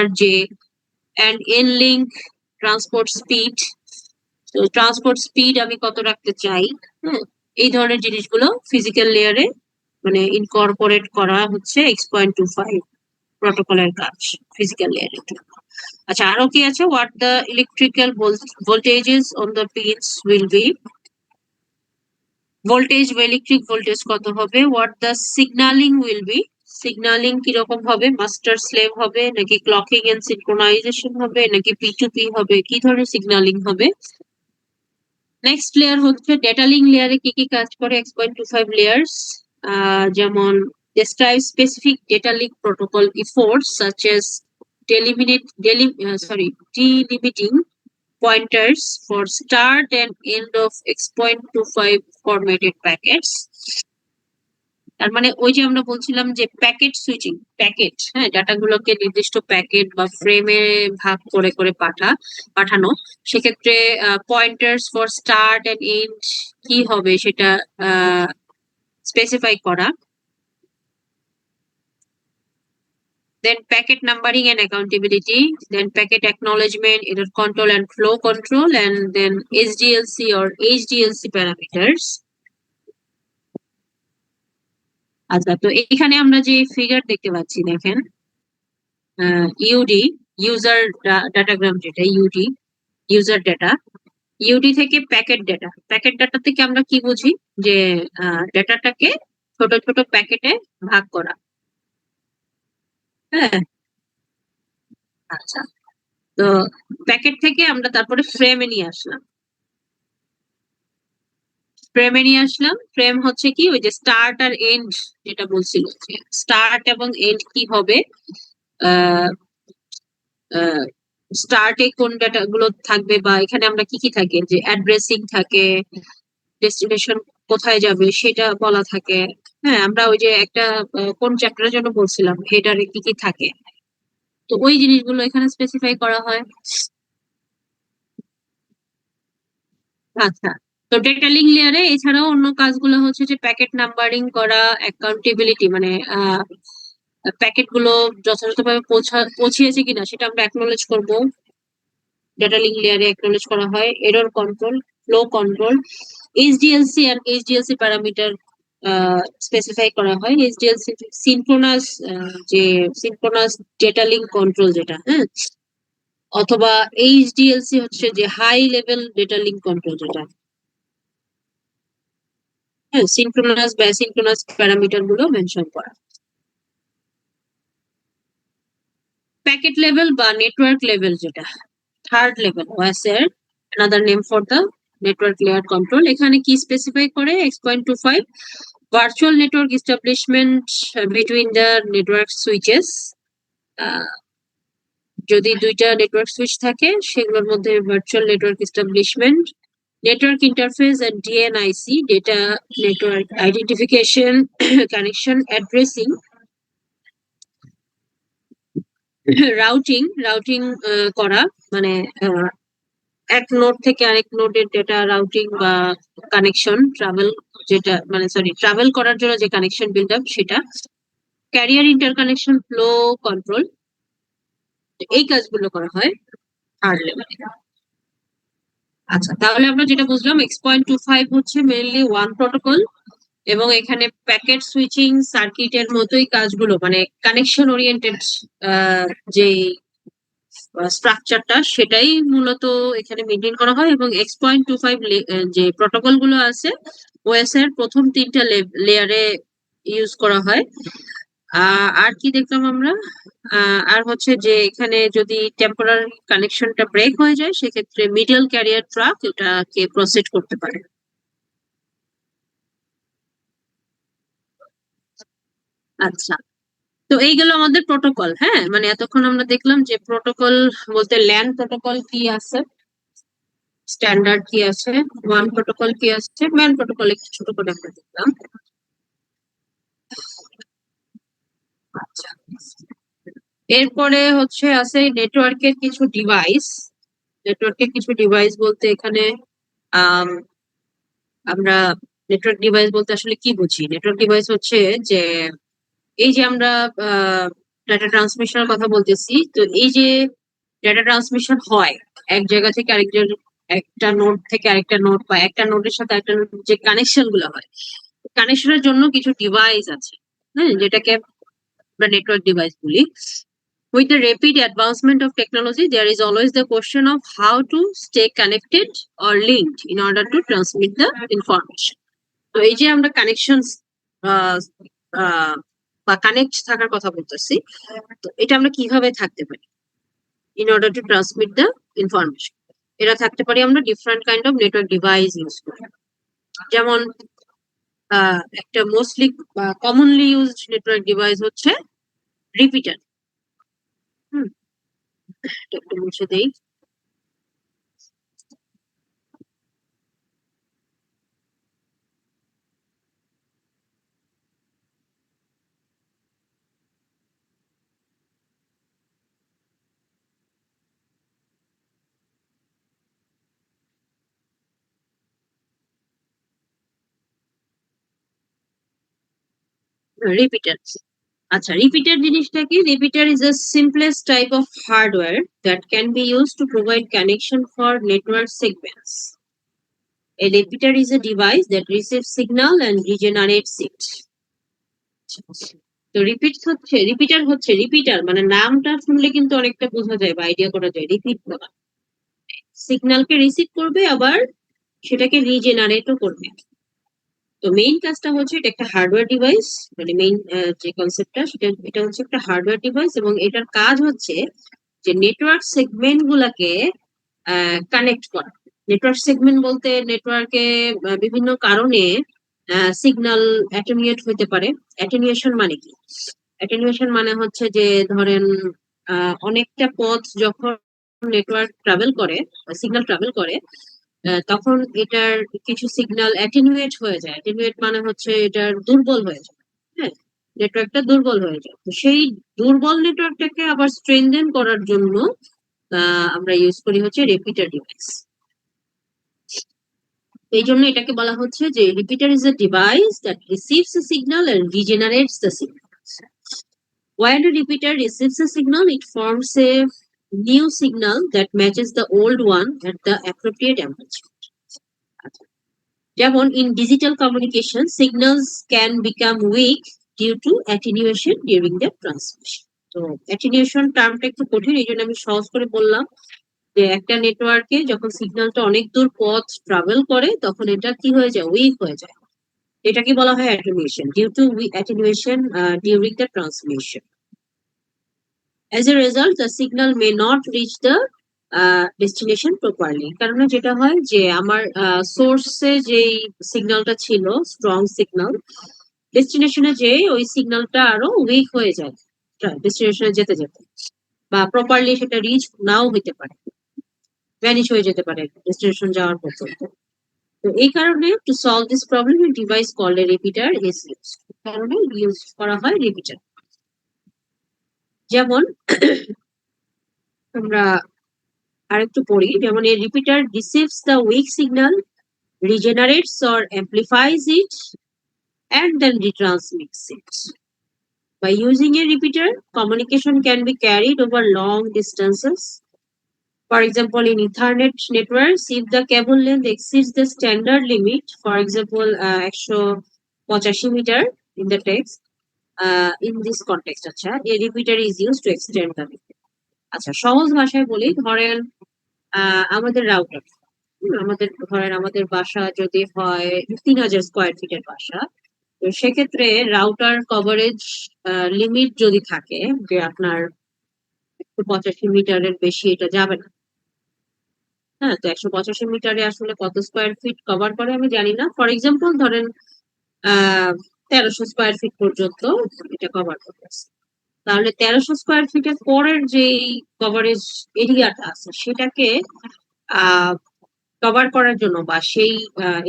RJ, and N-link, transport speed, তো ট্রান্সপোর্ট স্পিড আমি কত রাখতে চাই, হ্যাঁ, এই ধরনের জিনিসগুলো ফিজিক্যাল লেয়ারে মানে ইনকর্পোরেট করা হচ্ছে X.25 প্রটোকলের কাজ ফিজিক্যাল লেয়ারের জন্য। আচ্ছা, আরো কি আছে, what the electrical voltages on the pins will be, voltage বা ইলেকট্রিক ভোল্টেজ কত হবে, what the signalling will be, signalling কিরকম হবে, মাস্টার স্লেভ হবে নাকি ক্লকিং এন্ড সিনক্রোনাইজেশন হবে নাকি P2P হবে, কি ধরনের সিগন্যালিং হবে। নেক্সট লেয়ার হচ্ছে ডেটা লিঙ্ক লেয়ারে কি কি কাজ করে X.25 লেয়ার্স, যেমন describe specific data link protocol efforts such as delimiting pointers for start and end of X.25 formatted packets. তার মানে ওই যে আমরা বলছিলাম যে প্যাকেট সুইচিং, প্যাকেট, হ্যাঁ, ডাটাগুলোকে নির্দিষ্ট প্যাকেট বা ফ্রেমে ভাগ করে করে পাঠানো, সেক্ষেত্রে pointers for start end end কি হবে সেটা স্পেসিফাই করা। Then packet numbering and accountability, then packet acknowledgement, error control and flow control, and then SDLC or HDLC parameters. আচ্ছা, তো এখানে আমরা যে ফিগার দেখতে পাচ্ছি দেখেন, ইউডি ইউজার ডাটাগ্রাম, যেটা ইউডি ইউজার ডেটা, ইউডি থেকে প্যাকেট ডেটা, প্যাকেট ডেটা থেকে আমরা কি বুঝি যে ডেটাটাকে ছোট ছোট প্যাকেটে ভাগ করা, হ্যাঁ। আচ্ছা, তো প্যাকেট থেকে আমরা তারপরে ফ্রেমে নিয়ে আসলাম, ফ্রেম হচ্ছে কি ওই যে স্টার্ট আর এন্ড যেটা বলছিল, স্টার্ট এবং এন্ড কি হবে, স্টার্টে কোন ডাটা গুলো থাকবে বা এখানে আমরা কি কি থাকে, যে অ্যাড্রেসিং থাকে, ডেস্টিনেশন কোথায় যাবে সেটা বলা থাকে, হ্যাঁ, আমরা ওই যে একটা কোন চ্যাপ্টারের জন্য বলছিলাম হেডারে কি কি থাকে, তো ওই জিনিসগুলো এখানে স্পেসিফাই করা হয়। আচ্ছা, তো ডেটা লিঙ্ক লেয়ারে এছাড়াও অন্য কাজগুলো হচ্ছে যে প্যাকেট নাম্বারিং করা, অ্যাকাউন্টেবিলিটি, মানে প্যাকেট গুলো যথাযথভাবে পৌঁছিয়েছে কিনা সেটা আমরা অ্যাকনোলেজ করব, ডেটা লিঙ্ক লেয়ারে অ্যাকনোলেজ করা হয়। Error control, flow control, HDLC আর এইচডিএলসি প্যারামিটার স্পেসিফাই করা হয়। এইচডিএলসি সিনক্রোনাস, যে সিনক্রোনাস ডেটা লিঙ্ক কন্ট্রোল যেটা, হ্যাঁ, অথবা এইচডিএলসি হচ্ছে যে high level data link control যেটা, হ্যাঁ, সিনক্রোনাস বা অ্যাসিনক্রোনাস প্যারামিটার গুলো মেনশন করা। প্যাকেট লেভেল বা নেটওয়ার্ক লেভেল যেটা থার্ড লেভেল ওএসএর another name for the network layer control, এখানে কি স্পেসিফাই করে X.25 virtual network establishment between the network switches, যদি দুইটা নেটওয়ার্ক সুইচ থাকে সেগুলোর মধ্যে virtual network establishment, network interface and DNIC data network identification, connection addressing, routing করা, মানে এক নোড থেকে আরেক নোডের ডেটা রাউটিং বা কানেকশন ট্রাভেল, যেটা মানে ট্রাভেল করার জন্য যে কানেকশন বিল্ড আপ সেটা, ক্যারিয়ার ইন্টারকানেকশন ফ্লো কন্ট্রোল, এই কাজগুলো করা হয় থার্ড লেভেলে। আচ্ছা, তাহলে আমরা যেটা বুঝলাম X.25 হচ্ছে মেইনলি ওয়ান প্রোটোকল, এবং এখানে প্যাকেট সুইচিং সার্কিটের মতোই কাজগুলো, মানে কানেকশন ওরিয়েন্টেড যে স্ট্রাকচারটা সেটাই মূলত এখানে মেনটেন করা হয়। এবং X.25 যে প্রোটোকল গুলো আছে ওএস এর প্রথম তিনটা লেয়ারে ইউজ করা হয়। আর কি দেখলাম আমরা, আর হচ্ছে যে এখানে যদি টেম্পোরারি কানেকশনটা ব্রেক হয়ে যায় সেক্ষেত্রে মিডল ক্যারিয়ার ট্রাক এটাকে প্রসিড করতে পারে। আচ্ছা, তো এই গেল আমাদের প্রোটোকল। হ্যাঁ, মানে এতক্ষণ আমরা দেখলাম যে প্রোটোকল বলতে ল্যান প্রোটোকল কি আছে, স্ট্যান্ডার্ড কি আছে, ওয়ান প্রোটোকল কি আছে, ম্যান প্রোটোকল একটু ছোট করে আমরা দেখলাম। আচ্ছা, এরপরে হচ্ছে আছে নেটওয়ার্কের কিছু ডিভাইস। নেটওয়ার্কের কিছু ডিভাইস বলতে এখানে আম, আমরা নেটওয়ার্ক ডিভাইস বলতে আসলে কি বুঝি? নেটওয়ার্ক ডিভাইস হচ্ছে যে এই যে আমরা ডাটা ট্রান্সমিশনের কথা বলতেছি, তো এই যে ডাটা ট্রান্সমিশন হয় এক জায়গা থেকে আরেকজন, একটা নোড থেকে আরেকটা নোড, বা একটা নোডের সাথে একটা নোড যে কানেকশন গুলো হয়, কানেকশনের জন্য কিছু ডিভাইস আছে, হ্যাঁ, যেটাকে আমরা নেটওয়ার্ক ডিভাইস বলি। With the rapid advancement of technology, there is always the question of how to stay connected or linked in order to transmit the information. তো এই যে আমরা কানেকশন বা কানেক্ট থাকার কথা বলতেছি, তো এটা আমরা কিভাবে থাকতে পারি in order to transmit the information? এটা থাকতে পারি আমরা different kind of network device use করে। যেমন একটা mostly commonly used network device হচ্ছে রিপিটার। একটু মুছে দেই। রিপিটার, আচ্ছা, রিপিটার জিনিসটা কি? Repeater is the simplest type of hardware that can be use to provide connection for network segments. A repeater is a device that receives signal and regenerates it. তো repeater মানে নামটা শুনলে কিন্তু অনেকটা বোঝা যায় বা আইডিয়া করা যায়। রিপিট করা, সিগন্যালকে রিসিভ করবে আবার সেটাকে রিজেনারেটও করবে। তো মেইন কাজটা হচ্ছে এটা একটা হার্ডওয়্যার ডিভাইস, মানে মেইন যে কনসেপ্টটা সেটা, এটা হচ্ছে একটা হার্ডওয়্যার ডিভাইস, এবং এটার কাজ হচ্ছে যে নেটওয়ার্ক সেগমেন্ট গুলাকে কানেক্ট করা। নেটওয়ার্ক সেগমেন্ট বলতে নেটওয়ার্কে বিভিন্ন কারণে সিগন্যাল অ্যাটেনুয়েট হতে পারে। অ্যাটেনুয়েশন মানে কি? অ্যাটেনুয়েশন মানে হচ্ছে যে ধরেন অনেকটা পথ যখন নেটওয়ার্ক ট্রাভেল করে, সিগন্যাল ট্রাভেল করে, তখন এটার কিছু সিগন্যাল অ্যাটেনুয়েট হয়ে যায়। অ্যাটেনুয়েট মানে হচ্ছে এটার দুর্বল হয়ে যায়, হ্যাঁ, নেটওয়ার্কটা দুর্বল হয়ে যায়। তো সেই দুর্বল নেটওয়ার্কটাকে আবার স্ট্রেনথেন করার জন্য আমরা ইউজ করি হচ্ছে রিপিটার ডিভাইস। এই জন্য এটাকে বলা হচ্ছে যে repeater is a device that receives a signal and regenerates the signal. While a repeater receives a signal, it forms a new signal that matches the old one at the appropriate amplitude. যেমন in digital communication signals can become weak due to attenuation during the transmission. তো attenuation টার্মটা একটু কঠিন, এই জন্য আমি সহজ করে বললাম যে একটা নেটওয়ার্কে যখন সিগন্যালটা অনেক দূর পথ ট্রাভেল করে তখন এটা কি হয়ে যায়, উইক হয়ে যায়। এটাকে বলা হয় attenuation due to attenuation during the transmission. As a result, the signal may not reach the destination properly. কারণ যেটা হয় যে আমার সোর্সে যেই সিগন্যালটা ছিল স্ট্রং সিগন্যাল, ডেস্টিনেশনে যে ওই সিগন্যালটা আরো উইক হয়ে যায় ডেস্টিনেশনে যেতে যেতে, বা প্রপারলি সেটা রিচ নাও হইতে পারে, ভ্যানিশ হয়ে যেতে পারে ডেস্টিনেশন যাওয়ার পর্যন্ত। তো এই কারণে to solve this problem a device called a repeater is used, কারণে ইউজ করা হয় রিপিটার। যেমন আমরা আরেকটু পড়ি, যেমন a repeater receives the weak signal, regenerates or amplifies it, and then retransmits it. By using a repeater, communication can be carried over long distances. For example, in Ethernet networks, if the cable length exceeds the standard limit, for example, 185 meter in the text, in this context, a repeater is used to extend the link. আচ্ছা, সহজ ভাষায় বলি, ধরেন আমাদের router, ধরেন আমাদের বাসা যদি হয় 3000 স্কোয়ার ফিটের বাসা, তো সেক্ষেত্রে রাউটার কভারেজ লিমিট যদি থাকে যে আপনার 185 মিটারের বেশি এটা যাবে না। হ্যাঁ, তো 185 মিটারে আসলে কত স্কোয়ার ফিট কভার করে আমি জানি না। ফর এক্সাম্পল ধরেন 1300 স্কোয়ার ফিট পর্যন্ত এটা কভার করতেছে। তাহলে 1300 স্কোয়ার ফিটের পরের যেই কভারেজ এরিয়াটা আছে সেটাকে কভার করার জন্য বা সেই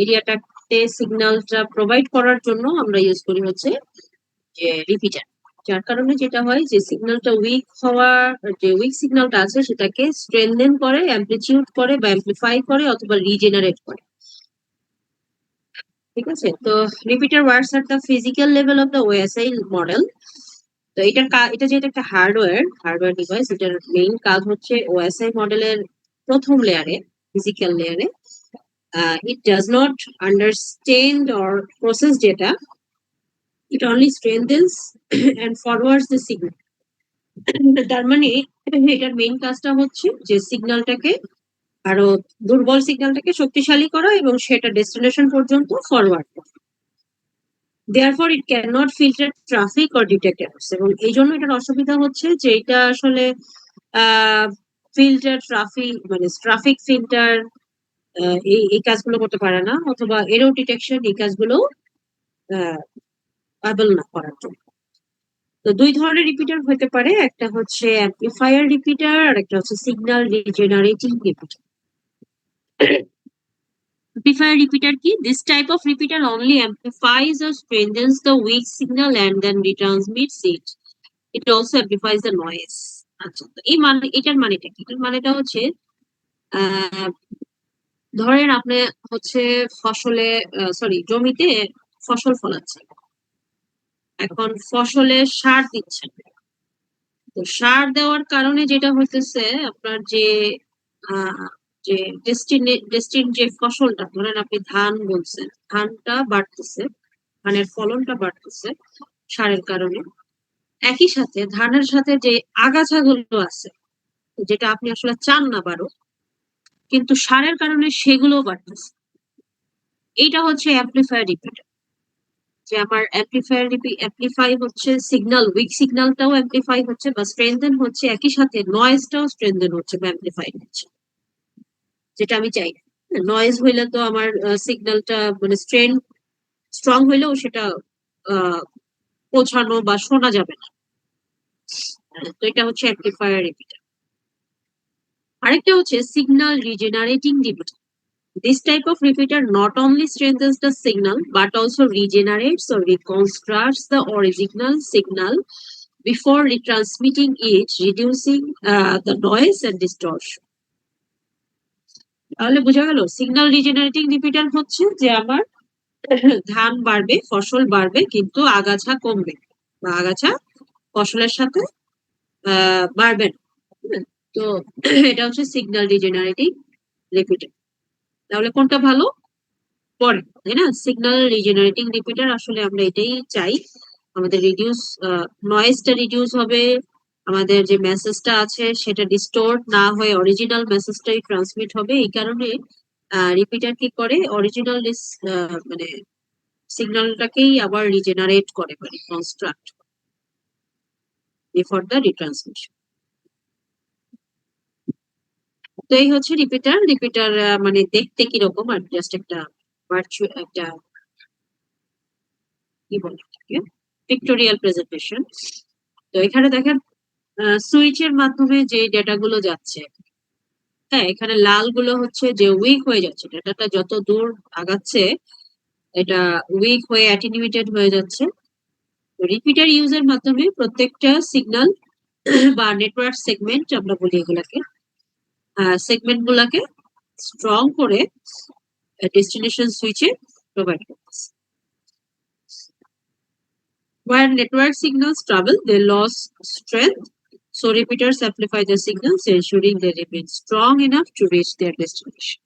এরিয়াটাতে সিগন্যালটা প্রোভাইড করার জন্য আমরা ইউজ করি হচ্ছে যে রিপিটার। যার কারণে যেটা হয় যে সিগন্যালটা উইক হওয়ার, যে উইক সিগন্যালটা আছে সেটাকে স্ট্রেনথেন করে, অ্যামপ্লিটিউড করে বা অ্যামপ্লিফাই করে অথবা রিজেনারেট করে। ঠিক আছে, তো repeater works at the physical level of the OSI model. তো এটা যেটা একটা হার্ডওয়্যার ডিভাইস, এটার মেইন কাজ হচ্ছে ওএসআই মডেলের প্রথম লেয়ারে, ফিজিক্যাল লেয়ারে। It does not understand or process data. It only strengthens and forwards the signal. তার মানে এটার মেইন কাজটা হচ্ছে যে সিগন্যালটাকে আরো দুর্বল সিগন্যালটাকে শক্তিশালী করা এবং সেটা ডেস্টিনেশন পর্যন্ত ফরওয়ার্ড করা। Therefore, it cannot filter traffic or detect errors. এবং এই জন্য এটার অসুবিধা হচ্ছে যে এটা আসলে ফিল্টার ট্রাফিক, মানে ট্রাফিক ফিল্টার এই কাজগুলো করতে পারে না, অথবা এরর ডিটেকশন এই কাজগুলো অ্যাবল না করার জন্য। তো দুই ধরনের রিপিটার হতে পারে, একটা হচ্ছে অ্যামপ্লিফায়ার রিপিটার আর একটা হচ্ছে signal regenerating repeater. Amplifier repeater কি? This type of repeater only amplifies or strengthens the weak signal and then retransmits it. It also amplifies the noise. আচ্ছা, তো এই মানে, এটার মানেটা কি? এটার মানেটা হচ্ছে ধরেন আপনি হচ্ছে জমিতে ফসল ফলাচ্ছেন, এখন ফসলে সার দিচ্ছেন। তো সার দেওয়ার কারণে যেটা হইতেছে আপনার যে ডেস্টিন যে ফসলটা, ধরেন আপনি ধান বলছেন, ধানটা বাড়তেছে, ধানের ফলনটা বাড়তেছে সারের কারণে। একই সাথে ধানের সাথে যে আগাছাগুলো আছে যেটা আপনি আসলে চান না বাড়ুক, কিন্তু সারের কারণে সেগুলোও বাড়তেছে। এইটা হচ্ছে অ্যামপ্লিফায়ার রিপিটার, যে আমার অ্যামপ্লিফাই হচ্ছে সিগন্যাল, উইক সিগন্যালটাও অ্যামপ্লিফাই হচ্ছে বা স্ট্রেনথেন হচ্ছে, একই সাথে নয়েজটাও স্ট্রেনথেন হচ্ছে বা অ্যামপ্লিফাই হচ্ছে, যেটা আমি চাই না। নয়েজ হইলে তো আমার সিগন্যালটা মানে স্ট্রং হইলেও সেটা পৌঁছানো বা শোনা যাবে না। তো এটা হচ্ছে অ্যামপ্লিফায়ার রিপিটার। আরেকটা হচ্ছে signal regenerating repeater. This type of repeater not only strengthens the signal but also regenerates or reconstructs the original signal before retransmitting it, reducing the noise and distortion. তাহলে বোঝা গেল, সিগন্যাল রিজেনারেটিং রিপিটার হচ্ছে যে আমার ধান বাড়বে, ফসল বাড়বে, কিন্তু আগাছা কমবে বা আগাছা ফসলের সাথে বাড়বে না। তো এটা হচ্ছে সিগন্যাল রিজেনারেটিং রিপিটার। তাহলে কোনটা ভালো? পরে, তাই না? সিগন্যাল রিজেনারেটিং রিপিটার আসলে আমরা এটাই চাই। আমাদের রিডিউস নয়েজটা রিডিউস হবে, আমাদের যে মেসেজটা আছে সেটা ডিস্টোর্ট না হয়ে অরিজিনাল মেসেজটাই ট্রান্সমিট হবে। এই কারণে রিপিটার কি করে, অরিজিনাল মানে সিগন্যালটাকেই আবার রিজেনারেট করে, মানে কনস্ট্রাক্ট বিফোর দ্য রিট্রান্সমিশন। তো এই হচ্ছে রিপিটার। রিপিটার মানে দেখতে কিরকম, আর জাস্ট একটা ভার্চুয়াল একটা কি বলে পিক্টোরিয়াল প্রেজেন্টেশন। তো এখানে দেখেন সুইচের মাধ্যমে যে ডেটা গুলো যাচ্ছে, হ্যাঁ এখানে লাল গুলো হচ্ছে যে উইক হয়ে যাচ্ছে, ডেটাটা যত দূর আগাচ্ছে এটা উইক হয়ে অ্যাটেনুয়েটেড হয়ে যাচ্ছে। রিপিটার ইউজের মাধ্যমে প্রত্যেকটা সিগন্যাল বা নেটওয়ার্ক সেগমেন্ট আমরা বলি এগুলাকে, সেগমেন্ট গুলাকে স্ট্রং করে ডেস্টিনেশন সুইচে প্রোভাইড করতেছে। Where network signals travel, they lose strength. So repeaters amplify the signals, ensuring they remain strong enough to reach their destination.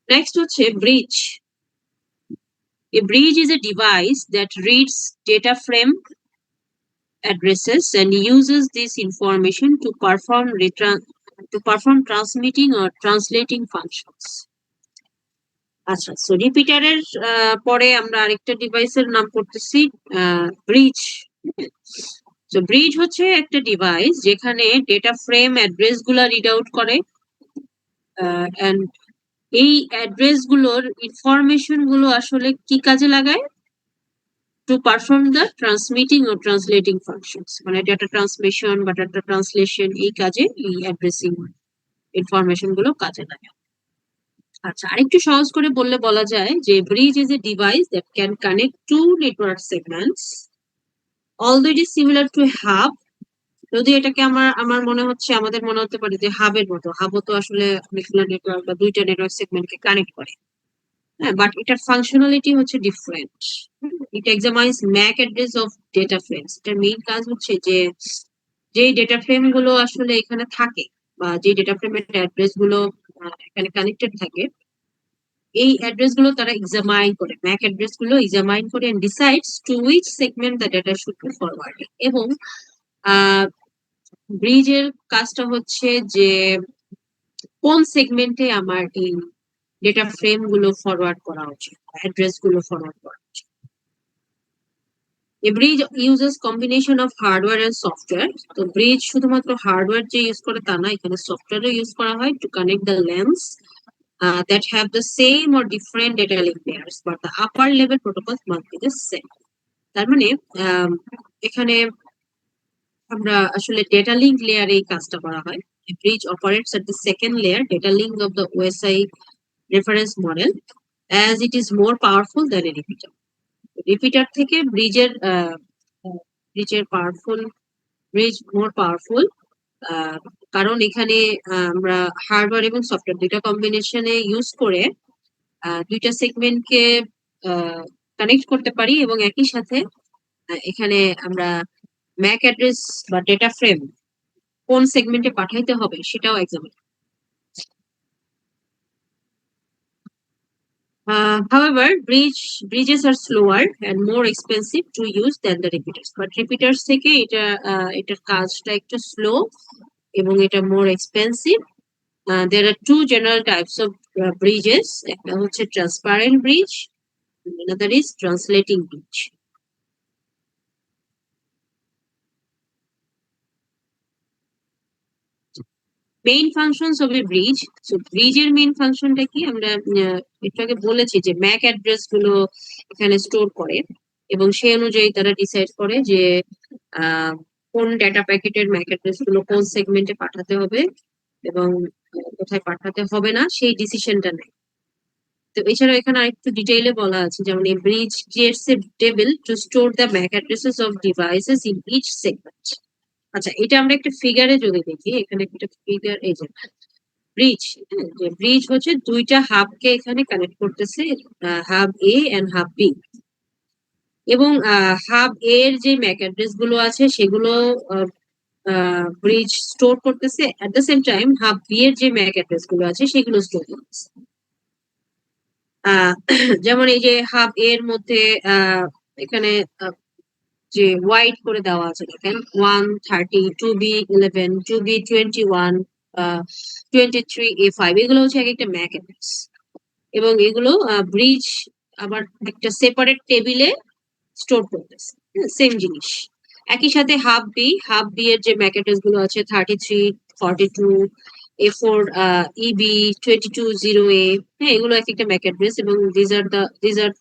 Next হচ্ছে bridge. A bridge is a device that reads data frame addresses and uses this information to perform transmitting or translating functions. আচ্ছা, so রিপিটারের পরে আমরা আরেকটা ডিভাইসের নাম করতেছি bridge. তো bridge হচ্ছে একটা ডিভাইস যেখানে ডেটা ফ্রেম অ্যাড্রেস গুলা রিড আউট করে, এন্ড এই অ্যাড্রেস গুলোর ইনফরমেশন গুলো আসলে কি কাজে লাগায়, টু পারফর্ম দ্য ট্রান্সমিটিং ও ট্রান্সলেটিং ফাংশনস, মানে ডেটা ট্রান্সমিশন বা ডেটা ট্রান্সলেশন এই কাজে এই অ্যাড্রেসিং ইনফরমেশন গুলো কাজে লাগে। আচ্ছা, আরেকটু সহজ করে বললে বলা যায় যে bridge is a device that can connect to network segments, although it is similar to hub. যদি এটাকে আমার মনে হচ্ছে, আমাদের মনে হতে পারে যে হাবের মতো, হাবও তো আসলে অনেকগুলো নেটওয়ার্ক বা দুইটা নেটওয়ার্ক সেগমেন্টকে কানেক্ট করে, হ্যাঁ, বাট এটার ফাংশনালিটি হচ্ছে different. It examines MAC address of data frames. এটার মেইন কাজ হচ্ছে যে যেই ডেটা ফ্রেম গুলো আসলে এখানে থাকে বা যে ডেটা ফ্রেমের অ্যাড্রেস গুলো এখানে কানেক্টেড থাকে, এই অ্যাড্রেস গুলো তারা এক্সামাইন করে, ম্যাক অ্যাড্রেস গুলো এক্সামাইন করে and decides to which segment the data should be forwarded. এবং ব্রিজের কাজটা হচ্ছে যে কোন সেগমেন্টে আমার এই ডেটা ফ্রেম গুলো ফরওয়ার্ড করা উচিত, অ্যাড্রেস গুলো ফরওয়ার্ড করা উচিত। A bridge uses combination of hardware and software. তো ব্রিজ শুধুমাত্র হার্ডওয়্যার যে ইউজ করে তা না, এখানে সফটওয়্যারও ইউজ করা হয় to connect the lens that have the same or different data link pairs, but the upper level protocols must be the same. তার মানে এখানে আমরা আসলে ডেটা লিঙ্ক লেয়ারে এই কাজটা করা হয়। Bridge operates at the second layer, data link of the OSI reference model, as it is more powerful than a repeater. Repeater থেকে ব্রিজের ব্রিজ মোর পাওয়ারফুল, কারণ এখানে আমরা হার্ডওয়্যার এবং সফটওয়্যার দুইটা কম্বিনেশনে ইউজ করে দুইটা সেগমেন্টকে কানেক্ট করতে পারি, এবং একই সাথে এখানে আমরা ম্যাক অ্যাড্রেস বা ডেটা ফ্রেম কোন সেগমেন্টে পাঠাইতে হবে সেটাও examine. However, bridges are slower and more expensive to use than the repeaters. But repeaters থেকে এটার কাজটা একটু slow এবং এটা more expensive. There are two general types of bridges. একটা হচ্ছে transparent bridge, and another is translating bridge. Main functions of a bridge. So ব্রিজের main ফাংশনটা কি, আমরা একটু আগে বলেছি যে ম্যাক অ্যাড্রেস গুলো এখানে স্টোর করে এবং সেই অনুযায়ী তারা ডিসাইড করে যে কোন ডেটা প্যাকেটের ম্যাক অ্যাড্রেস গুলো কোন সেগমেন্টে পাঠাতে হবে এবং কোথায় পাঠাতে হবে না, সেই ডিসিশনটা নেয়। তো এছাড়া এখানে আরেকটু ডিটেইলে বলা আছে, যেমন এই bridge creates a table to store the MAC addresses of devices in each segment. আচ্ছা, এটা আমরা একটা ফিগারে যদি দেখি, এখানে একটা ফিগার, এই যে ব্রিজ, যে ব্রিজ হচ্ছে দুইটা হাবকে এখানে কানেক্ট করতেছে, hub a and hub b, এবং হাব এর যে ম্যাক অ্যাড্রেস গুলো আছে সেগুলো ব্রিজ স্টোর করতেছে, at the same time hub b এর যে ম্যাক অ্যাড্রেস গুলো আছে সেগুলো স্টোর করতেছে। যেমন এই যে হাব এর মধ্যে এখানে যে হোয়াইট করে দেওয়া আছে দেখেন 130 2B11 2B21 23A5 এগুলো হচ্ছে এক একটা ম্যাক অ্যাড্রেস, এবং এগুলো ব্রিজ আবার একটা সেপারেট টেবিলে স্টোর করতেছে, সেম জিনিস। একই সাথে হাব বি এর যে ম্যাক অ্যাড্রেস গুলো আছে 33 42 A4 EB 220A, হ্যাঁ এগুলো এক একটা ম্যাক অ্যাড্রেস, এবং these are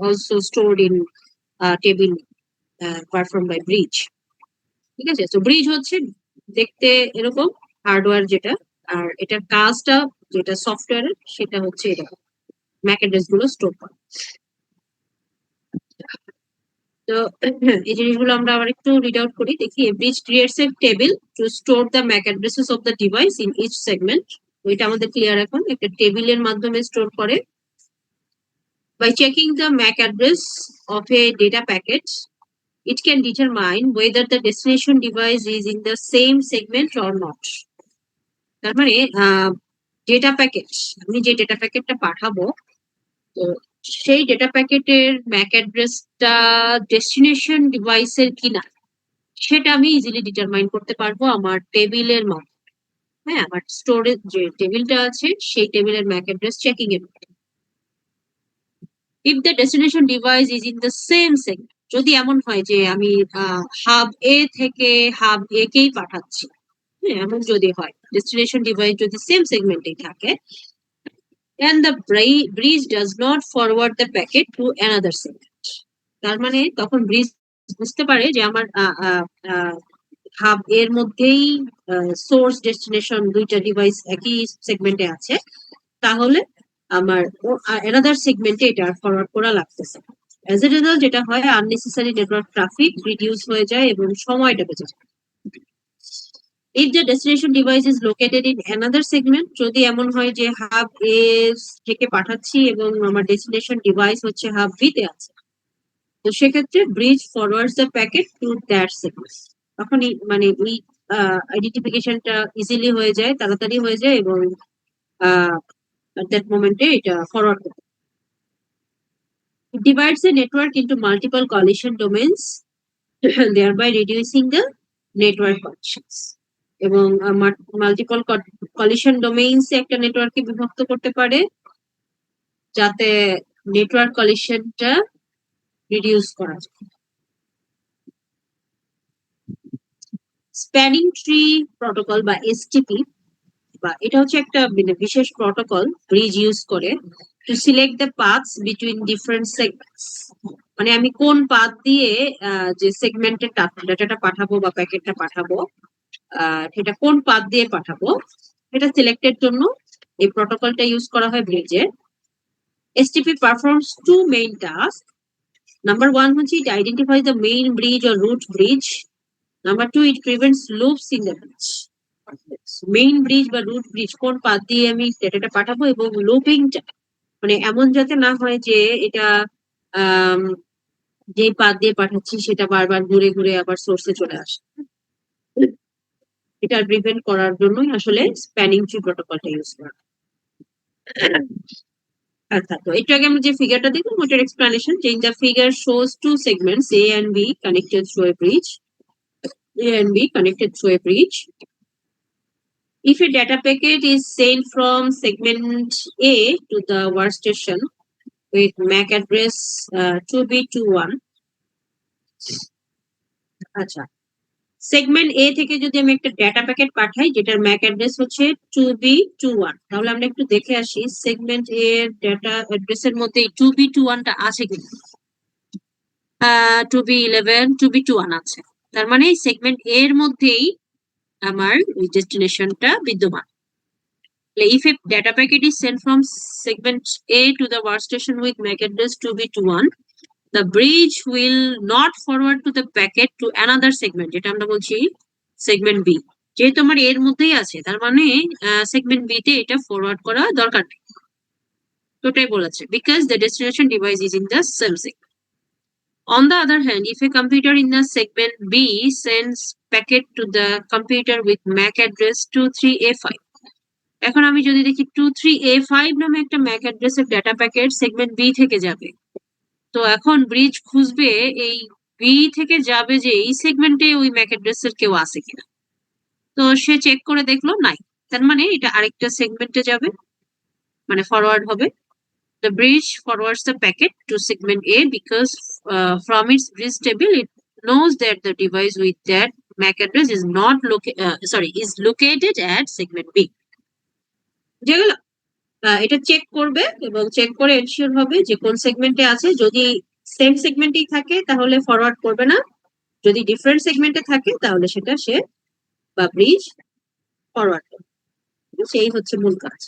also stored in table perform by bridge. ঠিক আছে, তো ব্রিজ হচ্ছে দেখতে এরকম হার্ডওয়্যার যেটা, আর এটার কাজটা যেটা সফটওয়্যারের সেটা হচ্ছে এরকম ম্যাক অ্যাড্রেস গুলো স্টোর করা। তো এই জিনিসগুলো আমরা আবার একটু রিড আউট করি, দেখি। Bridge creates a table to store the MAC addresses of the device in each segment. এটা আমাদের ক্লিয়ার এখন, একটা টেবিলের মাধ্যমে স্টোর করে। By checking the MAC address of a data packet it can determine whether the destination device is in the same segment or not. তার মানে data packet, আমি যে ডেটা প্যাকেটটা পাঠাবো, তো সেই ডেটা প্যাকেটের ম্যাক অ্যাড্রেসটা ডেস্টিনেশন ডিভাইসের কিনা সেটা আমি ইজিলি ডিটারমাইন করতে পারবো আমার টেবিলের মাধ্যমে। হ্যাঁ, আমার স্টোরেজ যে টেবিলটা আছে সেই টেবিলের ম্যাক অ্যাড্রেস চেকিং এর মাধ্যমে। If the destination device is in the same segment, যদি এমন হয় যে আমি হাব এ থেকে হাব এ কেই পাঠাচ্ছি, হ্যাঁ এমন যদি হয়, ডেস্টিনেশন ডিভাইস যদি সেম সেগমেন্টেই থাকে, and the bridge does not forward the packet to another segment, তার মানে তখন ব্রিজ বুঝতে পারে যে আমার হাব এর মধ্যেই সোর্স ডেস্টিনেশন দুইটা ডিভাইস একই সেগমেন্টে আছে, তাহলে আমার অ্যানাদার সেগমেন্টে এটা ফরওয়ার্ড করা লাগতেছে। অ্যাজ এ রেজাল্ট যেটা হয়, আননেসেসারি নেটওয়ার্ক ট্রাফিক রিডিউস হয়ে যায় এবং সময়টা বেঁচে যায়। If the destination device is located in another segment, যদি এমন হয় যে হাব এ থেকে পাঠাচ্ছি এবং আমার ডেস্টিনেশন ডিভাইস হচ্ছে হাব বি তে আছে, তো সেক্ষেত্রে bridge forwards the packet to that segment. তখন মানে এই আইডেন্টিফিকেশনটা ইজিলি হয়ে যায়, তাড়াতাড়ি হয়ে যায়, এবং at that moment এটা ফরওয়ার্ড করতে। It divides the network into multiple collision domains, thereby reducing the network collisions. এবং মাল্টিপল কলিশন ডোমেইনস একটা নেটওয়ার্ককে বিভক্ত করতে পারে যাতে নেটওয়ার্ক কলিশনটা রিডিউস করা যায়। স্প্যানিং ট্রি প্রটোকল বা এসটিপি, বা এটা হচ্ছে একটা বিশেষ প্রটোকল ব্রিজ ইউজ করে to select the paths between different segments. মানে আমি কোন পাথ দিয়ে যে সেগমেন্টের ডাটাটা পাঠাবো বা প্যাকেটটা পাঠাবো, সেটা কোন পাথ দিয়ে পাঠাবো এটা সিলেক্টের জন্য এই প্রটোকলটা ইউজ করা হয় ব্রিজে। STP performs two main task. Number 1 হচ্ছে it identify the main bridge or root bridge. Number 2, it prevents loops in the bridge. Main bridge বা রুট ব্রিজ কোন পাথ দিয়ে আমি ডেটাটা পাঠাবো, এবং লুপিংটা মানে এমন যাতে না হয় যে এটা যে পাথ দিয়ে পাঠাচ্ছি সেটা বারবার ঘুরে ঘুরে আবার সোর্সে চলে আসে। এটা প্রিভেন্ট করার জন্যই আসলে স্প্যানিং ট্রি প্রটোকলটা ইউজ করা। আচ্ছা, তো একটু আগে আমরা যে ফিগারটা দেখলাম ওটার এক্সপ্লেনেশন, যে in the figure shows two segments A and B connected through a bridge. A and B connected through a bridge. If a data packet is sent from segment A to the workstation with MAC address 2B21, আচ্ছা, segment এ থেকে যদি আমি একটা data packet পাঠাই যেটার Mac address হচ্ছে 2B21, তাহলে আমরা একটু দেখে আসি সেগমেন্ট এর ডেটা অ্যাড্রেসের মধ্যে 2B21 টা আছে কিনা। 2B11 2B21 আছে, তার মানে সেগমেন্ট এর মধ্যেই আমার ওই ডেস্টিনেশনটা বিদ্যমান। If a data packet is sent from segment A to the workstation with MAC address 2B21, the bridge will not forward to the packet to another segment, যেটা আমরা বলছি সেগমেন্ট বি। যেহেতু আমার এর মধ্যেই আছে, তার মানে সেগমেন্ট বি তে এটা ফরওয়ার্ড করা দরকার নেই, ওটাই বলেছে, because the destination device is in the same segment. On the other hand, if a computer in the segment B sends packet to the computer with MAC address 23A5. এখন আমি যদি দেখি 23A5 নামে একটা MAC অ্যাড্রেসের data packet segment B থেকে যাবে, তো এখন ব্রিজ খুঁজবে এই বি থেকে যাবে যে এই সেগমেন্টে ওই MAC অ্যাড্রেসের কেউ আছে কিনা। তো সে চেক করে দেখলো নাই, তার মানে এটা আরেকটা সেগমেন্টে যাবে, মানে ফরওয়ার্ড হবে। The bridge forwards the packet to segment A because from its bridge table it knows that the device with that MAC address is not is located at segment B. যেগুলো এটা চেক করবে এবং check করে ensure হবে যে কোন সেগমেন্টে আছে। যদি সেম সেগমেন্টেই থাকে তাহলে ফরওয়ার্ড করবে না, যদি ডিফারেন্ট সেগমেন্টে থাকে তাহলে সেটা সে বা ব্রিজ ফরওয়ার্ড করবে। সেই হচ্ছে মূল কাজ।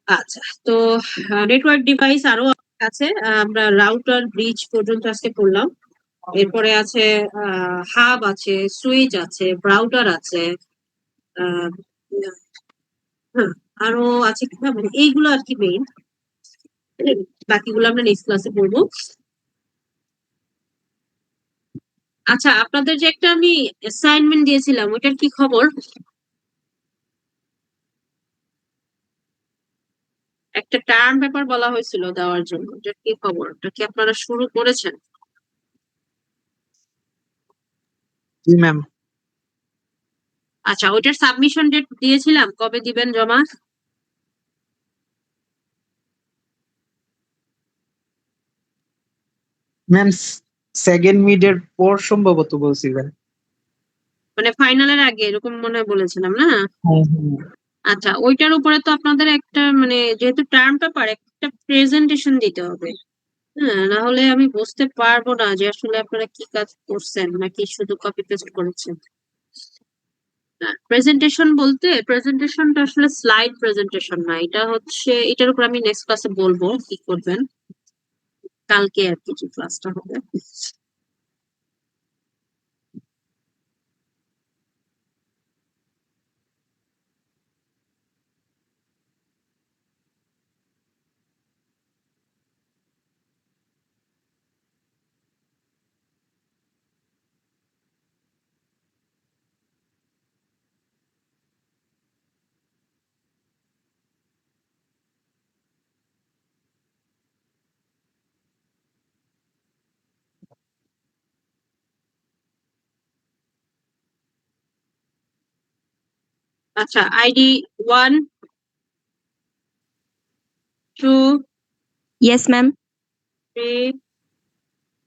আচ্ছা, তো নেটওয়ার্ক ডিভাইস আরো আছে, আমরা রাউটার ব্রিজ পর্যন্ত আজকে করলাম। এরপরে আছে হাব আছে, সুইচ আছে, ব্রাউটার আছে, হ্যাঁ আরো আছে কিনা মানে এইগুলো আর কি মেইন, বাকিগুলো আমরা নেক্সট ক্লাসে পড়বো। আচ্ছা, আপনাদের যে একটা আমি অ্যাসাইনমেন্ট দিয়েছিলাম ওইটার কি খবর? একটা টার্ম পেপার বলা হয়েছিল দেওয়ার জন্য, ওটার কি খবর? ওটা কি আপনারা শুরু করেছেন? জি ম্যাম। আচ্ছা, ওইটার সাবমিশন ডেট দিয়েছিলাম, কবে দিবেন জমা? ম্যাম সেকেন্ড মিডের পর সম্ভবত বলছিলেন। মানে ফাইনালের আগে এরকম মনে হয় বলেছিলাম না? হ্যাঁ। আচ্ছা, ওইটার উপরে তো আপনাদের একটা মানে যেহেতু টার্ম পেপার একটা প্রেজেন্টেশন দিতে হবে। হ্যাঁ, না হলে আমি বুঝতে পারবো না যে আসলে আপনারা কি কাজ করছেন নাকি শুধু কপি পেস্ট করেছেন। প্রেজেন্টেশন বলতে প্রেজেন্টেশনটা আসলে স্লাইড প্রেজেন্টেশন না, এটা হচ্ছে এটার উপর আমি নেক্সট ক্লাসে বলবো কি করবেন, কালকে আর কি যে ক্লাসটা হবে। আচ্ছা, আইডি 1 2 Yes, ma'am. 3